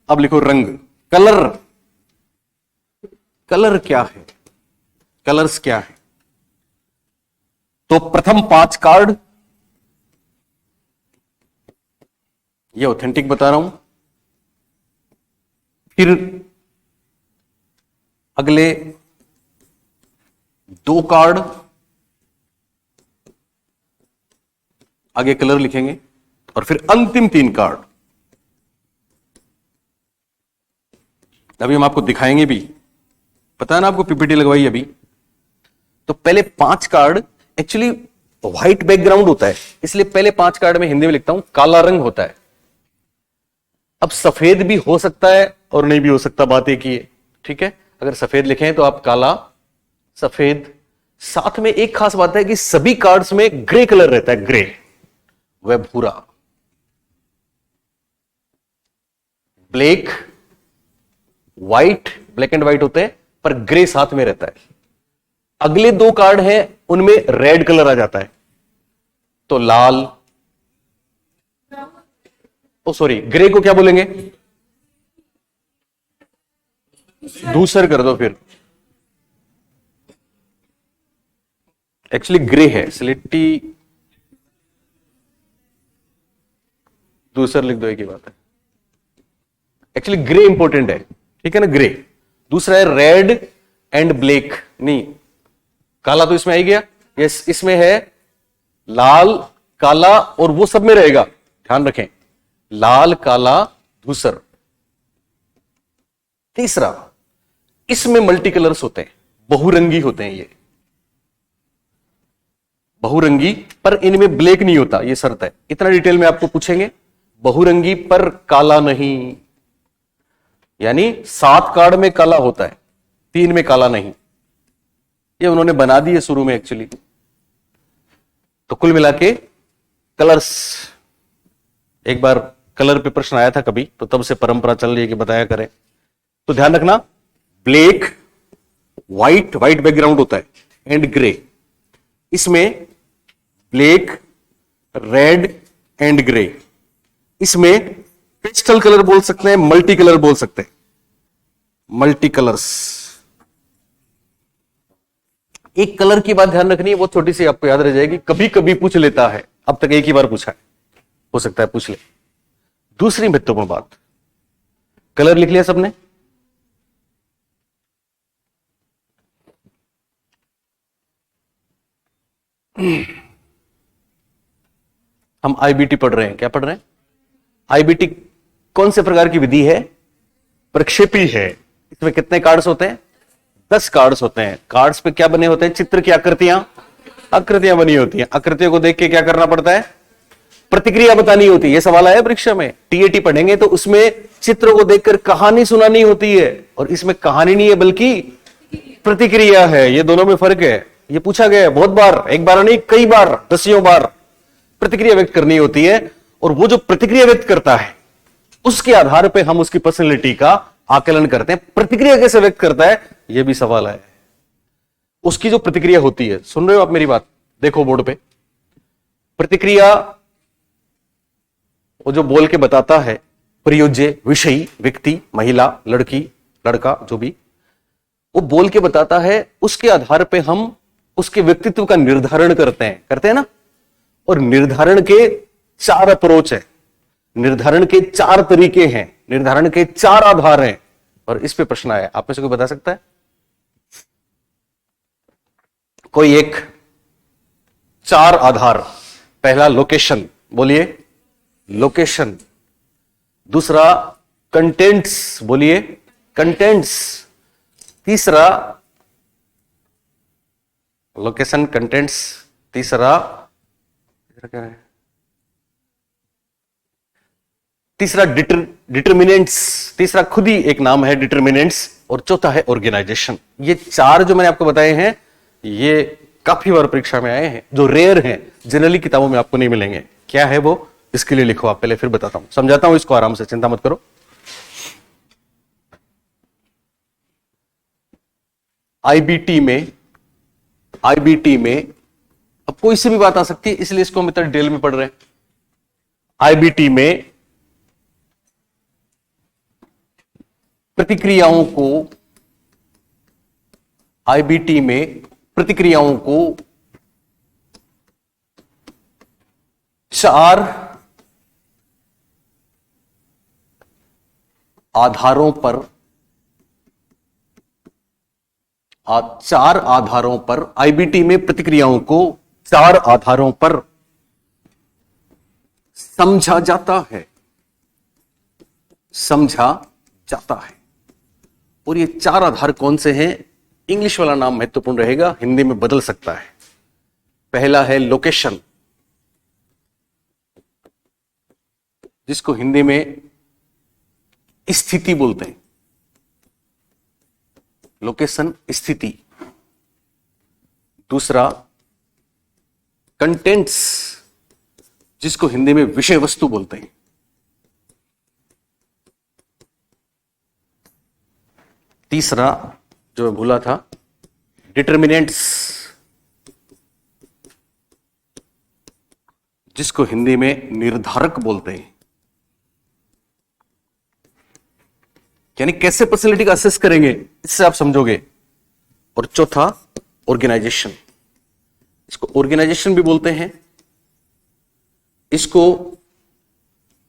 अब लिखो रंग। कलर, कलर क्या है? कलर्स क्या है? तो प्रथम 5 कार्ड, ये ऑथेंटिक बता रहा हूं, फिर अगले 2 कार्ड आगे कलर लिखेंगे, और फिर अंतिम 3 कार्ड अभी हम आपको दिखाएंगे भी। पता है ना आपको, पीपीटी लगवाई अभी। तो पहले 5 कार्ड एक्चुअली व्हाइट बैकग्राउंड होता है, इसलिए पहले 5 कार्ड में हिंदी में लिखता हूं काला रंग होता है। अब सफेद भी हो सकता है और नहीं भी हो सकता, बात एक ही है, ठीक है। अगर सफेद लिखें तो आप काला, सफेद। साथ में एक खास बात है कि सभी कार्ड्स में ग्रे कलर रहता है, ग्रे, वह भूरा। Black, white, black and white होते हैं, पर ग्रे साथ में रहता है। अगले 2 कार्ड हैं उनमें रेड कलर आ जाता है, तो लाल, ओ सॉरी, ग्रे को क्या बोलेंगे? धूसर कर दो फिर। एक्चुअली ग्रे है, स्लेटी, दूसर लिख दो, एक ही बात है। एक्चुअली ग्रे इंपॉर्टेंट है, ठीक है ना, ग्रे। दूसरा है रेड एंड ब्लैक, नहीं काला तो इसमें आ ही गया। यस, इसमें है लाल, काला, और वो सब में रहेगा, ध्यान रखें, लाल, काला, धूसर। तीसरा, इसमें मल्टी कलर्स होते हैं, बहुरंगी होते हैं ये, बहुरंगी, पर इनमें ब्लैक नहीं होता, ये शर्त है। इतना डिटेल में आपको पूछेंगे। बहुरंगी पर काला नहीं, यानी 7 कार्ड में काला होता है, 3 में काला नहीं, ये उन्होंने बना दी है शुरू में एक्चुअली। तो कुल मिला के कलर्स, एक बार कलर पे प्रश्न आया था कभी, तो तब से परंपरा चल रही है कि बताया करें। तो ध्यान रखना, ब्लैक, व्हाइट, व्हाइट बैकग्राउंड होता है, एंड ग्रे। इसमें ब्लैक, रेड एंड ग्रे, इसमें पेस्टल कलर बोल सकते हैं, मल्टी कलर बोल सकते हैं, मल्टी कलर्स। एक कलर की बात ध्यान रखनी है, वो छोटी सी आपको याद रह जाएगी, कभी कभी पूछ लेता है, अब तक एक ही बार पूछा है, हो सकता है पूछ ले। दूसरी महत्वपूर्ण बात, कलर लिख लिया सबने? हम आईबीटी पढ़ रहे हैं, क्या पढ़ रहे हैं? आईबीटी कौन से प्रकार की विधि है? प्रक्षेपी है। इसमें कितने कार्ड्स होते हैं? 10 कार्ड्स होते हैं। कार्ड्स पे क्या बने होते हैं? चित्र की आकृतियां, आकृतियां बनी होती हैं। आकृतियों को देख के क्या करना पड़ता है? प्रतिक्रिया बतानी होती है। ये सवाल आया परीक्षा में, टीएटी पढ़ेंगे तो उसमें चित्रों को देखकर कहानी सुनानी होती है, और इसमें कहानी नहीं है बल्कि प्रतिक्रिया है। ये दोनों में फर्क है, ये पूछा गया है बहुत बार, एक बार नहीं कई बार, दसियों बार। प्रतिक्रिया व्यक्त करनी होती है, और वो जो प्रतिक्रिया व्यक्त करता है उसके आधार पर हम उसकी पर्सनैलिटी का आकलन करते हैं। प्रतिक्रिया कैसे व्यक्त करता है, यह भी सवाल है। उसकी जो प्रतिक्रिया होती है, सुन रहे हो आप मेरी बात? देखो बोर्ड पे, प्रतिक्रिया वो जो बोल के बताता है, प्रयोज्य, विषयी, व्यक्ति, महिला, लड़की, लड़का, जो भी वो बोल के बताता है, उसके आधार पे हम उसके व्यक्तित्व का निर्धारण करते हैं ना। और निर्धारण के 4 अप्रोच है, निर्धारण के 4 तरीके हैं, निर्धारण के 4 आधार हैं, और इस पे प्रश्न आया। आप में से कोई बता सकता है? कोई एक 4 आधार। पहला लोकेशन, बोलिए लोकेशन। दूसरा कंटेंट्स, बोलिए कंटेंट्स। तीसरा लोकेशन, कंटेंट्स। तीसरा क्या है? तीसरा डिटर्मिनेंट्स। तीसरा खुद ही एक नाम है, डिटर्मिनेंट्स। और चौथा है ऑर्गेनाइजेशन। ये 4 जो मैंने आपको बताए हैं, ये काफी बार परीक्षा में आए हैं, जो रेयर हैं, जनरली किताबों में आपको नहीं मिलेंगे। क्या है वो, इसके लिए लिखो आप पहले, फिर बताता हूं, समझाता हूं इसको आराम से, चिंता मत करो। आईबीटी में अब कोई सी भी बात आ सकती है, इसलिए इसको हम इतना डिटेल में पढ़ रहे हैं। आईबीटी में प्रतिक्रियाओं को 4 आधारों पर आईबीटी में प्रतिक्रियाओं को 4 आधारों पर समझा जाता है। और ये 4 आधार कौन से हैं? इंग्लिश वाला नाम महत्वपूर्ण रहेगा, हिंदी में बदल सकता है। पहला है लोकेशन, जिसको हिंदी में स्थिति बोलते हैं। लोकेशन, स्थिति। दूसरा कंटेंट्स, जिसको हिंदी में विषय वस्तु बोलते हैं। तीसरा जो मैं भूला था, डिटर्मिनेंट्स, जिसको हिंदी में निर्धारक बोलते हैं। यानी कैसे पर्सनैलिटी का असेस करेंगे, इससे आप समझोगे। और चौथा ऑर्गेनाइजेशन, इसको ऑर्गेनाइजेशन भी बोलते हैं, इसको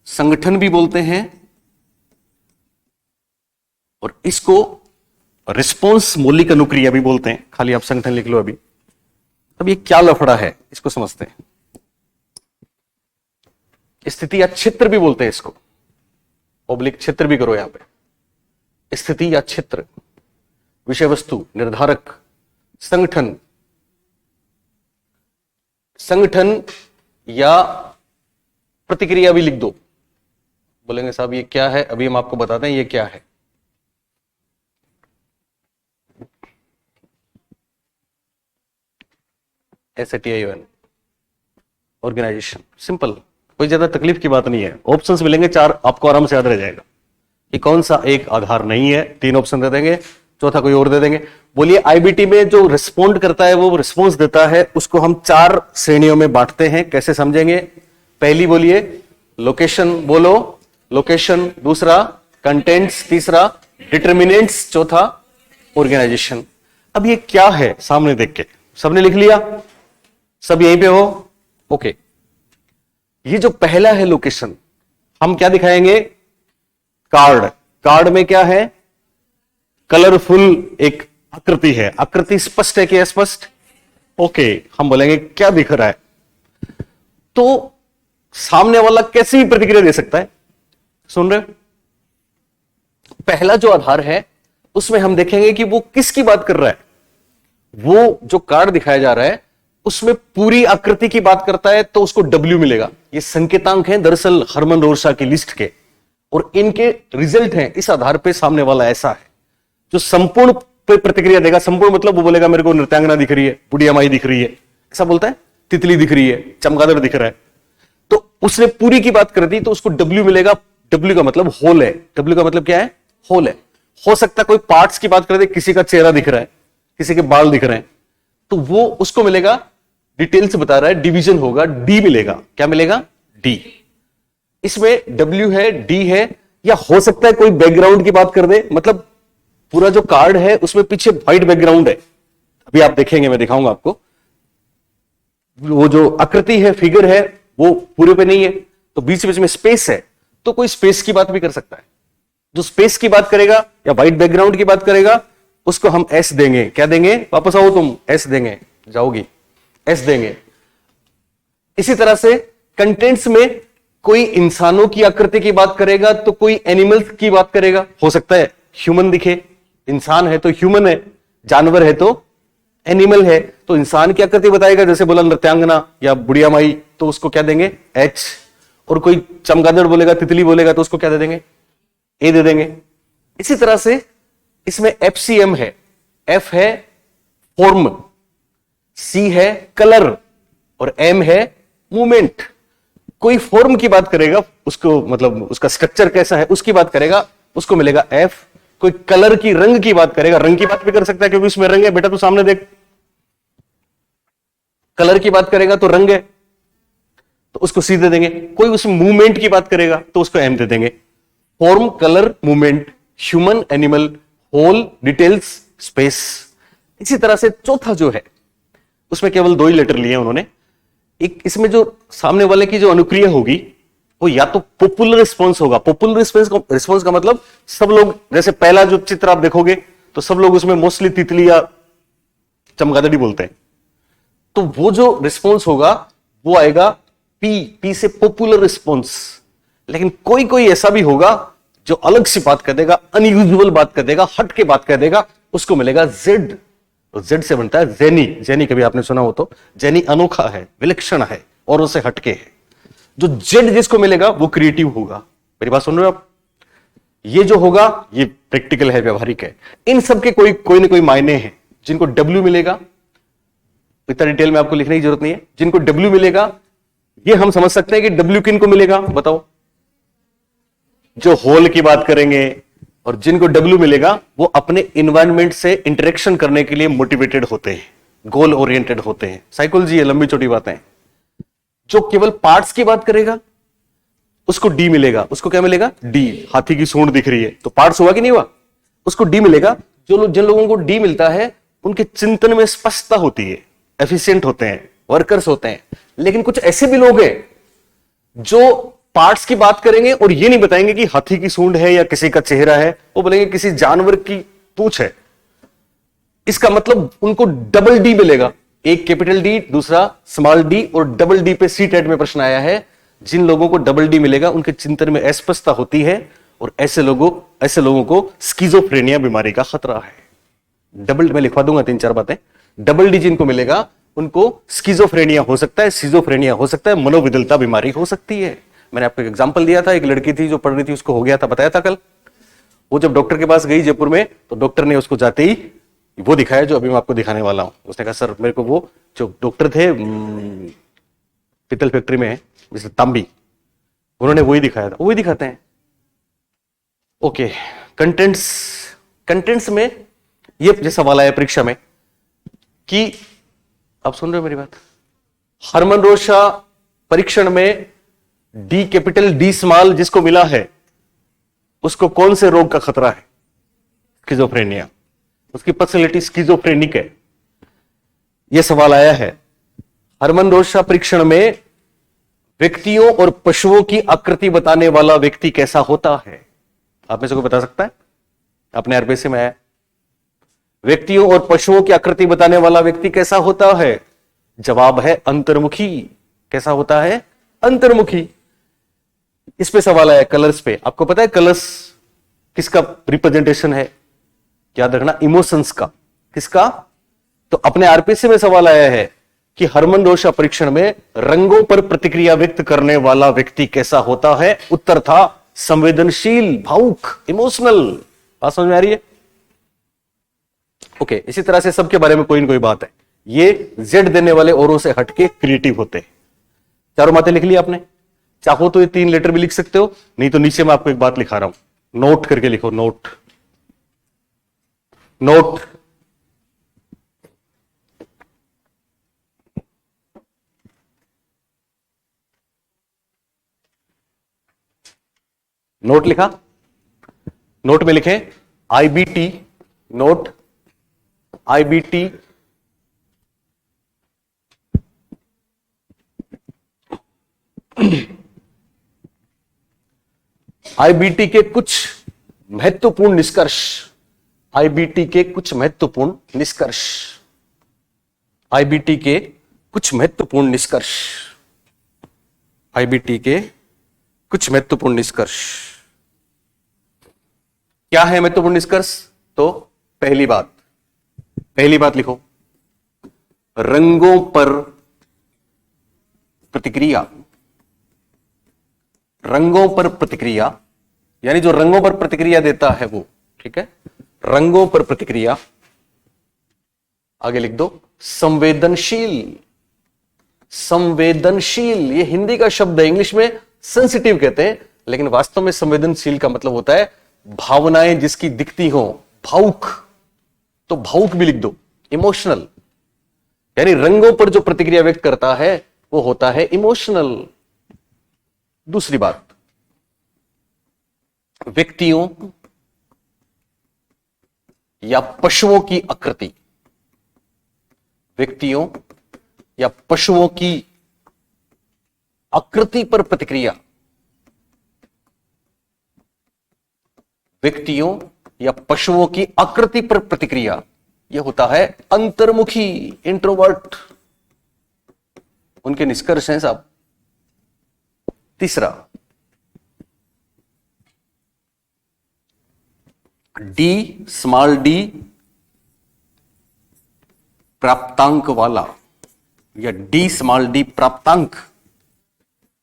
संगठन भी बोलते हैं, और इसको रिस्पॉन्स मौलिक अनुक्रिया भी बोलते हैं। खाली आप संगठन लिख लो अभी। अब ये क्या लफड़ा है, इसको समझते हैं। स्थिति या क्षेत्र भी बोलते हैं इसको, ओब्लिक क्षेत्र भी करो यहां पे। स्थिति या क्षेत्र, विषय वस्तु, निर्धारक, संगठन या प्रतिक्रिया भी लिख दो। बोलेंगे साहब ये क्या है, अभी हम आपको बताते हैं ये क्या है। SATION, organisation. सिंपल, कोई ज्यादा तकलीफ की बात नहीं है। ऑप्शंस मिलेंगे 4, आपको आराम से याद रह जाएगा कि कौन सा एक आधार नहीं है। 3 ऑप्शन दे देंगे, चौथा कोई और दे देंगे। बोलिए, IBT में जो रिस्पोंड करता है, वो रिस्पॉन्स देता है, उसको हम 4 श्रेणियों में बांटते हैं। कैसे समझेंगे? पहली बोलिए लोकेशन, बोलो लोकेशन, दूसरा कंटेंट्स, तीसरा डिटर्मिनेंट्स, चौथा ऑर्गेनाइजेशन। अब ये क्या है सामने देख के सबने लिख लिया? सब यहीं पे हो? ओके। ये जो पहला है लोकेशन, हम क्या दिखाएंगे? कार्ड। कार्ड में क्या है? कलरफुल एक आकृति है। आकृति स्पष्ट है कि अस्पष्ट? ओके, हम बोलेंगे क्या दिख रहा है? तो सामने वाला कैसी भी प्रतिक्रिया दे सकता है। सुन रहे? पहला जो आधार है उसमें हम देखेंगे कि वो किसकी बात कर रहा है। वो जो कार्ड दिखाया जा रहा है उसमें पूरी आकृति की बात करता है तो उसको W मिलेगा। ये संकेतांक हैं दरअसल हरमन रोरशॉक की लिस्ट के, और इनके रिजल्ट हैं। इस आधार पे सामने वाला ऐसा है जो संपूर्ण पे प्रतिक्रिया देगा। संपूर्ण मतलब वो बोलेगा मेरे को नृत्यांगना दिख रही है, बुढ़िया माई दिख रही है, ऐसा बोलता है, तितली दिख रही है, चमगादड़ दिख रहा है। तो उसने पूरी की बात कर दी तो उसको W मिलेगा। W का मतलब होल है। W का मतलब क्या है? होल है। हो सकता है कोई पार्ट्स की बात कर दे, किसी का चेहरा दिख रहा है, किसी के बाल दिख रहे हैं, तो वो उसको मिलेगा। डिटेल्स बता रहा है, डिवीजन होगा, D मिलेगा। क्या मिलेगा? D। इसमें W है, D है, या हो सकता है कोई बैकग्राउंड की बात कर दे, मतलब पूरा जो कार्ड है उसमें पीछे व्हाइट बैकग्राउंड है। अभी आप देखेंगे, मैं दिखाऊंगा आपको। वो जो आकृति है, फिगर है, वो पूरे पे नहीं है, तो बीच बीच में स्पेस है, तो कोई स्पेस की बात भी कर सकता है। जो स्पेस की बात करेगा या व्हाइट बैकग्राउंड की बात करेगा उसको हम S देंगे। क्या देंगे? वापस आओ तुम, S देंगे, जाओगी, S देंगे। इसी तरह से कंटेंट्स में कोई इंसानों की आकृति की बात करेगा तो कोई एनिमल्स की बात करेगा। हो सकता है ह्यूमन दिखे, इंसान है तो ह्यूमन है, जानवर है तो एनिमल है, तो इंसान की आकृति बताएगा। जैसे बोला नृत्यांगना या बुढ़िया माई, तो उसको क्या देंगे? H। और कोई चमगादड़ बोलेगा, तितली बोलेगा, तो उसको क्या दे देंगे? A दे देंगे। इसी तरह से इसमें FCM है। F है फॉर्म, C है कलर, और M है मूवमेंट। कोई फॉर्म की बात करेगा, उसको मतलब उसका स्ट्रक्चर कैसा है उसकी बात करेगा, उसको मिलेगा F। कोई कलर की, रंग की बात करेगा, रंग की बात भी कर सकता है क्योंकि उसमें रंग है। बेटा तू सामने देख, कलर की बात करेगा तो रंग है, तो उसको C दे देंगे। कोई उसमें मूवमेंट की बात करेगा तो उसको M दे देंगे। Form, colour, movement, human, animal, whole, details, space. इसी तरह से चौथा जो है उसमें केवल 2 ही लेटर लिए उन्होंने। एक इसमें जो सामने वाले की जो अनुक्रिया होगी वो या तो पॉपुलर रिस्पॉन्स होगा। पॉपुलर रिस्पॉन्स का मतलब सब लोग, जैसे पहला जो चित्र आप देखोगे तो सब लोग उसमें मोस्टली तितली या चमगादड़ी बोलते हैं, तो वो जो रिस्पॉन्स होगा वो आएगा P से पॉपुलर रिस्पॉन्स। लेकिन कोई कोई ऐसा भी होगा जो अलग सी बात कर देगा, अनयूजुअल बात कर देगा, हट के बात कर देगा, उसको मिलेगा Z। तो Z से बनता है जेनी। जेनी कभी आपने सुना हो तो, जेनी अनोखा है, विलक्षण है, और उसे हटके है। जो Z जिसको मिलेगा वो क्रिएटिव होगा। मेरी बात सुन रहे हो आप? ये जो होगा ये प्रैक्टिकल है, व्यवहारिक है। इन सब के कोई ना कोई मायने हैं। जिनको W मिलेगा, इतना डिटेल में आपको लिखने की जरूरत नहीं है। जिनको W मिलेगा ये हम समझ सकते हैं कि W किन को मिलेगा बताओ? जो होल की बात करेंगे। और जिनको W मिलेगा वो अपने इन्वायरमेंट से इंटरेक्शन करने के लिए मोटिवेटेड होते हैं, गोल ओरिएंटेड होते हैं। साइकोलॉजी है, लंबी छोटी बातें। जो केवल पार्ट्स की बात करेगा उसको D मिलेगा। उसको क्या मिलेगा? D। हाथी की सूंड दिख रही है तो पार्ट्स हुआ कि नहीं हुआ? उसको D मिलेगा। जिन लोगों को D मिलता है उनके चिंतन में स्पष्टता होती है, एफिशिएंट होते हैं, वर्कर्स होते हैं। लेकिन कुछ ऐसे भी लोग हैं जो पार्ट्स की बात करेंगे और ये नहीं बताएंगे कि हाथी की सूंड है या किसी का चेहरा है, वो बोलेंगे किसी जानवर की पूंछ है। इसका मतलब उनको डबल D मिलेगा। एक कैपिटल D, दूसरा स्मॉल d, और डबल D पे C-टेट में प्रश्न आया है। जिन लोगों को डबल D मिलेगा उनके चिंतन में अस्पष्टता होती है, और ऐसे लोगों को स्किज़ोफ्रेनिया बीमारी का खतरा है। डबल, मैं लिखवा दूंगा 3-4 बातें। डबल D जिनको मिलेगा उनको स्किज़ोफ्रेनिया हो सकता है, सिजोफ्रेनिया हो सकता है, मनोविदलता बीमारी हो सकती है। मैंने आपको एक एग्जांपल दिया था, एक लड़की थी जो पढ़ रही थी, उसको हो गया था, बताया था कल। वो जब डॉक्टर के पास गई जयपुर में, तो डॉक्टर ने उसको जाते ही वो दिखाया जो अभी मैं आपको दिखाने वाला हूं। उसने कहा सर मेरे को वो जो डॉक्टर थे पित्तल फैक्ट्री में जैसे तांबी, उन्होंने वही दिखाया था, वही दिखाते हैं। ओके, कंटेंट्स, कंटेंट्स में ये जो सवाल आया परीक्षा में कि आप सुन रहे हो मेरी बात, हरमन रोशा परीक्षण में डी कैपिटल डी स्मॉल जिसको मिला है उसको कौन से रोग का खतरा है? स्किज़ोफ्रेनिया, उसकी पर्सनैलिटी स्किज़ोफ्रेनिक है। यह सवाल आया है। हरमन रोशा परीक्षण में व्यक्तियों और पशुओं की आकृति बताने वाला व्यक्ति कैसा होता है? आप में से कोई बता सकता है? अपने आरबीसी में है, व्यक्तियों और पशुओं की आकृति बताने वाला व्यक्ति कैसा होता है? जवाब है अंतर्मुखी। कैसा होता है? अंतर्मुखी। इस पे सवाल आया कलर्स पे। आपको पता है कलर्स किसका रिप्रेजेंटेशन है? याद रखना, इमोशंस का। किसका? तो अपने आरपीसी में सवाल आया है कि हरमन रोशा परीक्षण में रंगों पर प्रतिक्रिया व्यक्त करने वाला व्यक्ति कैसा होता है? उत्तर था संवेदनशील, भावुक, इमोशनल। बात समझ में आ रही है? ओके, इसी तरह से सबके बारे में कोई ना कोई बात है। ये जेड देने वाले औरों से हटके क्रिएटिव होते हैं। चारों बातें लिख ली आपने? चाहो तो ये 3 लेटर भी लिख सकते हो, नहीं तो नीचे मैं आपको एक बात लिखा रहा हूं, नोट करके लिखो। Note, note. नोट लिखा? नोट में लिखें आईबीटी, नोट आईबीटी आईबीटी के कुछ महत्वपूर्ण निष्कर्ष। आईबीटी के कुछ महत्वपूर्ण निष्कर्ष। आईबीटी के कुछ महत्वपूर्ण निष्कर्ष। आईबीटी के कुछ महत्वपूर्ण निष्कर्ष। क्या है महत्वपूर्ण निष्कर्ष? तो पहली बात लिखो, रंगों पर प्रतिक्रिया। रंगों पर प्रतिक्रिया यानी जो रंगों पर प्रतिक्रिया देता है वो, ठीक है? रंगों पर प्रतिक्रिया। आगे लिख दो संवेदनशील। संवेदनशील ये हिंदी का शब्द है, इंग्लिश में सेंसिटिव कहते हैं, लेकिन वास्तव में संवेदनशील का मतलब होता है भावनाएं जिसकी दिखती हो। भावुक, तो भावुक भी लिख दो, इमोशनल। यानी रंगों पर जो प्रतिक्रिया व्यक्त करता है वो होता है इमोशनल। दूसरी बात, व्यक्तियों या पशुओं की आकृति। व्यक्तियों या पशुओं की आकृति पर प्रतिक्रिया। व्यक्तियों या पशुओं की आकृति पर प्रतिक्रिया, यह होता है अंतर्मुखी, इंट्रोवर्ट। उनके निष्कर्ष हैं साहब। तीसरा, डी स्मॉल डी प्राप्तांक वाला या डी स्मॉल डी प्राप्तांक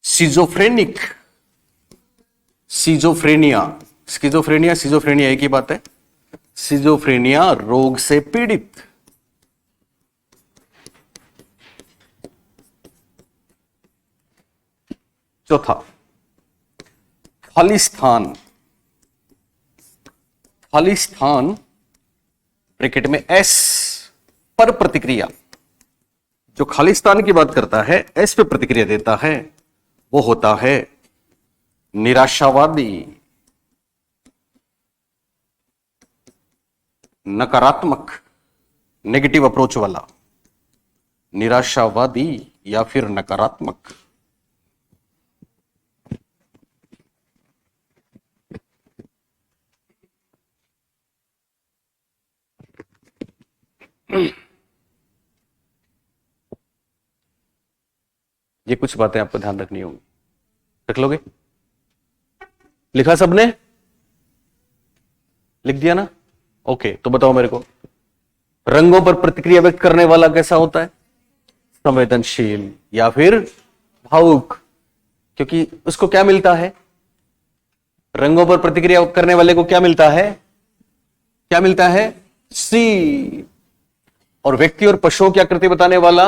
सिजोफ्रेनिक। सिजोफ्रेनिया, स्किज़ोफ्रेनिया सिजोफ्रेनिया एक ही बात है। सिजोफ्रेनिया रोग से पीड़ित। चौथा, खालिस्तान। खालिस्तान ब्रैकेट में एस पर प्रतिक्रिया। जो खालिस्तान की बात करता है, एस पे प्रतिक्रिया देता है, वो होता है निराशावादी, नकारात्मक, नेगेटिव अप्रोच वाला। निराशावादी या फिर नकारात्मक। ये कुछ बातें आपको ध्यान रखनी होगी। रख लोगे? लिखा सबने? लिख दिया ना? ओके, तो बताओ मेरे को, रंगों पर प्रतिक्रिया व्यक्त करने वाला कैसा होता है? संवेदनशील या फिर भावुक। क्योंकि उसको क्या मिलता है? रंगों पर प्रतिक्रिया करने वाले को क्या मिलता है? क्या मिलता है? सी। और व्यक्ति और पशुओं की आकृति बताने वाला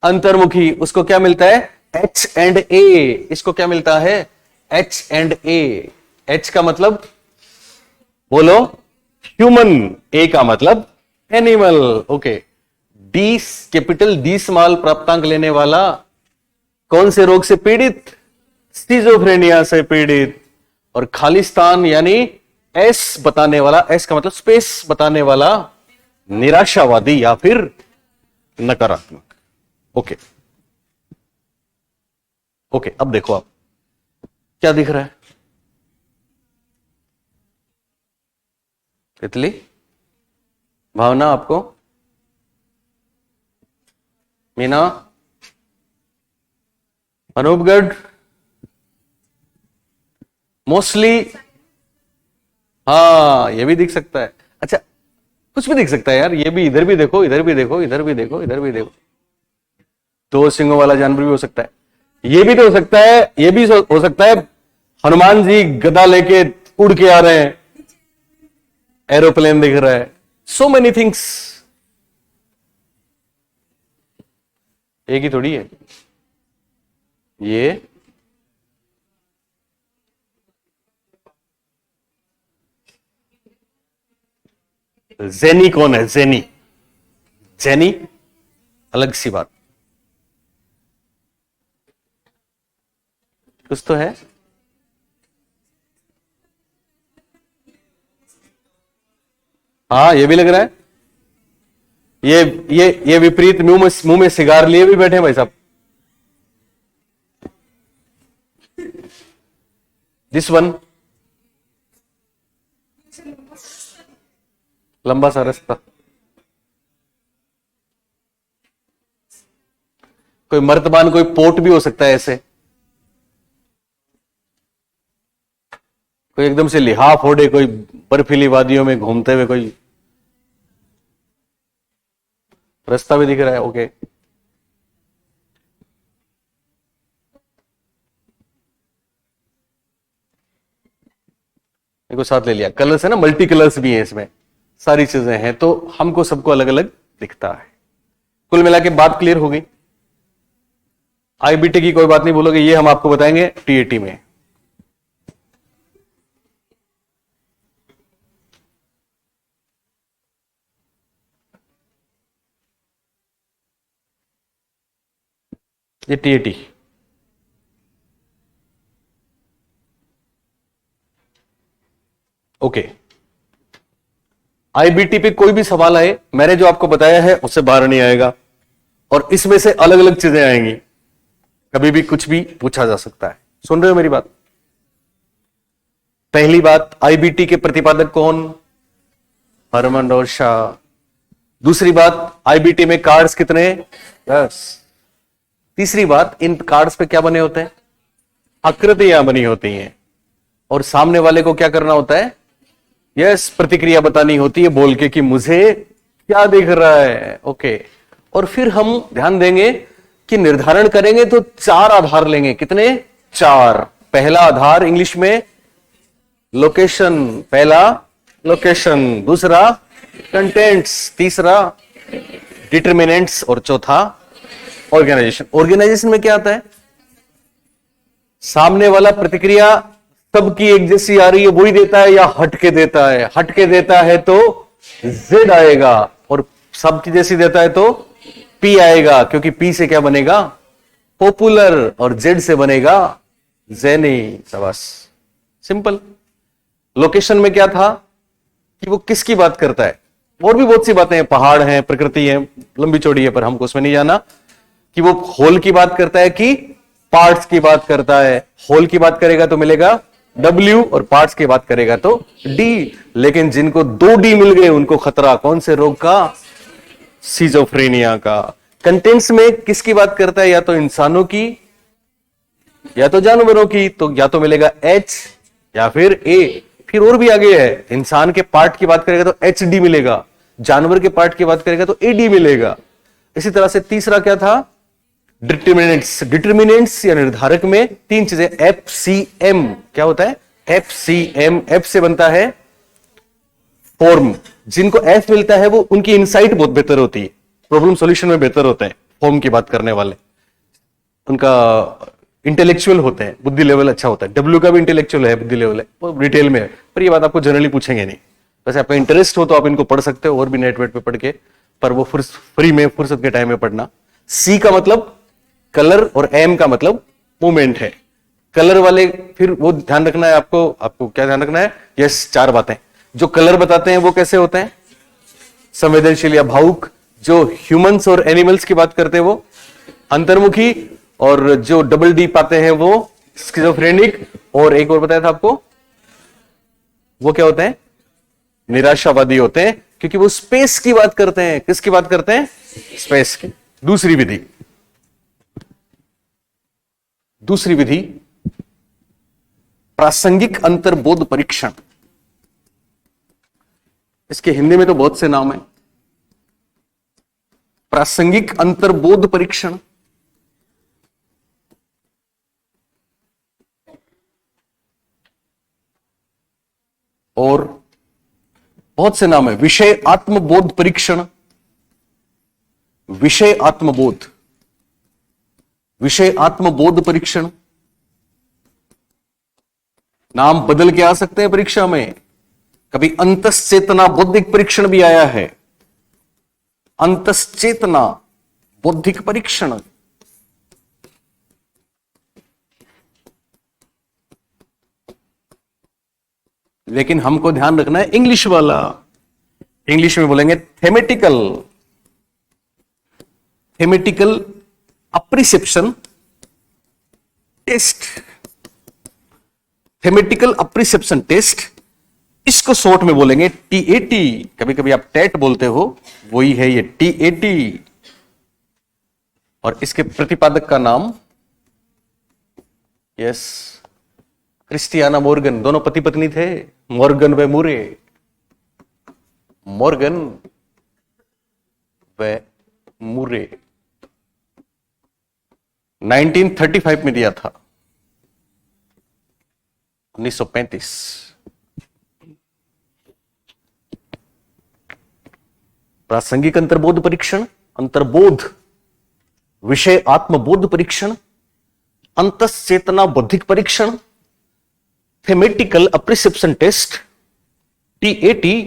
अंतर्मुखी, उसको क्या मिलता है? एच एंड ए। इसको क्या मिलता है? H and A. एच का मतलब बोलो ह्यूमन, ए का मतलब animal. Okay. D capital D small प्राप्तांक लेने वाला कौन से रोग से पीड़ित? स्किज़ोफ्रेनिया से पीड़ित। और खालिस्तान यानी एस बताने वाला, एस का मतलब स्पेस बताने वाला निराशावादी या फिर नकारात्मक। ओके ओके, अब देखो आप क्या दिख रहा है? तितली, भावना, आपको? मीना, अनूपगढ़, मोस्टली, हाँ ये भी दिख सकता है। अच्छा, कुछ भी दिख सकता है यार, ये भी, इधर भी देखो, इधर भी देखो, इधर भी देखो, इधर भी देखो। दो सिंगों वाला जानवर भी हो सकता है। ये भी तो हो सकता है, ये भी हो सकता है हनुमान जी गदा लेके उड़ के आ रहे हैं, एरोप्लेन दिख रहा है, सो मेनी थिंग्स। एक ही थोड़ी है ये। जेनी कौन है? जेनी, जेनी अलग सी बात, कुछ तो है। हाँ ये भी लग रहा है। ये विपरीत मुंह में सिगार लिए भी बैठे हैं भाई साहब। दिस वन, लंबा सा रास्ता। कोई मर्तबान, कोई पोर्ट भी हो सकता है ऐसे। कोई एकदम से लिहाफ ओढ़े, कोई बर्फीली वादियों में घूमते हुए, कोई रास्ता भी दिख रहा है। ओके, देखो साथ ले लिया। कलर्स है ना, मल्टी कलर्स भी हैं इसमें, सारी चीजें हैं, तो हमको सबको अलग अलग दिखता है। कुल मिला के बात क्लियर हो गई। आईबीटी की कोई बात नहीं बोलोगे, ये हम आपको बताएंगे टीएटी में। ये टीएटी ओके। आईबीटी पे कोई भी सवाल आए, मैंने जो आपको बताया है उससे बाहर नहीं आएगा, और इसमें से अलग अलग चीजें आएंगी, कभी भी कुछ भी पूछा जा सकता है। सुन रहे हो मेरी बात? पहली बात, आईबीटी के प्रतिपादक कौन? हरमन और शाह। दूसरी बात, आईबीटी में कार्ड्स कितने? 10। तीसरी बात, इन कार्ड्स पे क्या बने होते हैं? आकृतियां बनी होती हैं, और सामने वाले को क्या करना होता है? यस, प्रतिक्रिया बतानी होती है बोल के कि मुझे क्या दिख रहा है। ओके, और फिर हम ध्यान देंगे कि निर्धारण करेंगे तो 4 आधार लेंगे। कितने? 4। पहला आधार इंग्लिश में लोकेशन, पहला लोकेशन, दूसरा कंटेंट्स, तीसरा डिटर्मिनेंट्स, और चौथा ऑर्गेनाइजेशन। ऑर्गेनाइजेशन में क्या आता है? सामने वाला प्रतिक्रिया सबकी एक जैसी आ रही है वही देता है, या हटके देता है? हटके देता है तो जेड आएगा, और सबकी जैसी देता है तो पी आएगा, क्योंकि पी से क्या बनेगा? पॉपुलर, और जेड से बनेगा जेनी। शाबाश, सिंपल। लोकेशन में क्या था कि वो किसकी बात करता है? और भी बहुत सी बातें हैं, पहाड़ हैं, प्रकृति है, लंबी चौड़ी है, पर हमको उसमें नहीं जाना। कि वो होल की बात करता है कि पार्ट्स की बात करता है? होल की बात करेगा तो मिलेगा W, और पार्ट्स की बात करेगा तो D। लेकिन जिनको 2 D मिल गए उनको खतरा कौन से रोग का? सिजोफ्रेनिया का। कंटेंट्स में किसकी बात करता है? या तो इंसानों की या तो जानवरों की, तो या तो मिलेगा H या फिर A। फिर और भी आगे है, इंसान के पार्ट की बात करेगा तो HD मिलेगा, जानवर के पार्ट की बात करेगा तो AD मिलेगा। इसी तरह से तीसरा क्या था? डिटर्मिनेंट्स। डिटर्मिनेंट्स या निर्धारक में 3 चीजें, FCM। क्या होता है? FCM। F से बनता है फॉर्म, जिनको एफ मिलता है वो उनकी इनसाइट बहुत बेहतर होती है, प्रॉब्लम सॉल्यूशन में बेहतर होते हैं, फॉर्म की बात करने वाले, उनका इंटेलेक्चुअल होते हैं, बुद्धि लेवल अच्छा होता है। डब्ल्यू का भी इंटेलेक्चुअल है, बुद्धि लेवल है, वो डिटेल में है, पर ये बात आपको जनरली पूछेंगे नहीं। वैसे आपका इंटरेस्ट हो तो आप इनको पढ़ सकते हो और भी नेट वेट पे पढ़ के, पर वो फ्री में फुर्सत के टाइम में पढ़ना। सी का मतलब कलर और एम का मतलब मूवमेंट है। कलर वाले फिर वो ध्यान रखना है आपको क्या ध्यान रखना है? यस, 4 बातें। जो कलर बताते हैं वो कैसे होते हैं? संवेदनशील या भावुक। जो ह्यूमंस और एनिमल्स की बात करते हैं वो अंतर्मुखी, और जो डबल डी पाते हैं वो स्किज़ोफ्रेनिक, और एक और बताया था आपको, वो क्या होते हैं? निराशावादी होते हैं, क्योंकि वो स्पेस की बात करते हैं। किसकी बात करते हैं? स्पेस की। दूसरी विधि प्रासंगिक अंतर्बोध परीक्षण। इसके हिंदी में तो बहुत से नाम है। प्रासंगिक अंतर्बोध परीक्षण, और बहुत से नाम है। विषय आत्मबोध परीक्षण, विषय आत्मबोध परीक्षण। नाम बदल के आ सकते हैं परीक्षा में। कभी अंतश्चेतना बौद्धिक परीक्षण भी आया है, अंतश्चेतना बौद्धिक परीक्षण। लेकिन हमको ध्यान रखना है इंग्लिश वाला। इंग्लिश में बोलेंगे थेमेटिकल अप्रिसेप्शन टेस्ट। थेमेटिकल अप्रिसेप्शन टेस्ट, इसको शॉर्ट में बोलेंगे टीएटी। कभी कभी आप टेट बोलते हो, वही है ये टीएटी। और इसके प्रतिपादक का नाम, यस, क्रिस्टियाना मॉर्गन। दोनों पति पत्नी थे, मॉर्गन व मुरे। मॉर्गन व मुरे 1935 में दिया था, 1935। प्रासंगिक अंतर्बोध परीक्षण, अंतर्बोध विषय आत्मबोध परीक्षण, अंतश्चेतना बौद्धिक परीक्षण, थेमेटिकल अप्रिसेप्शन टेस्ट, टीएटी।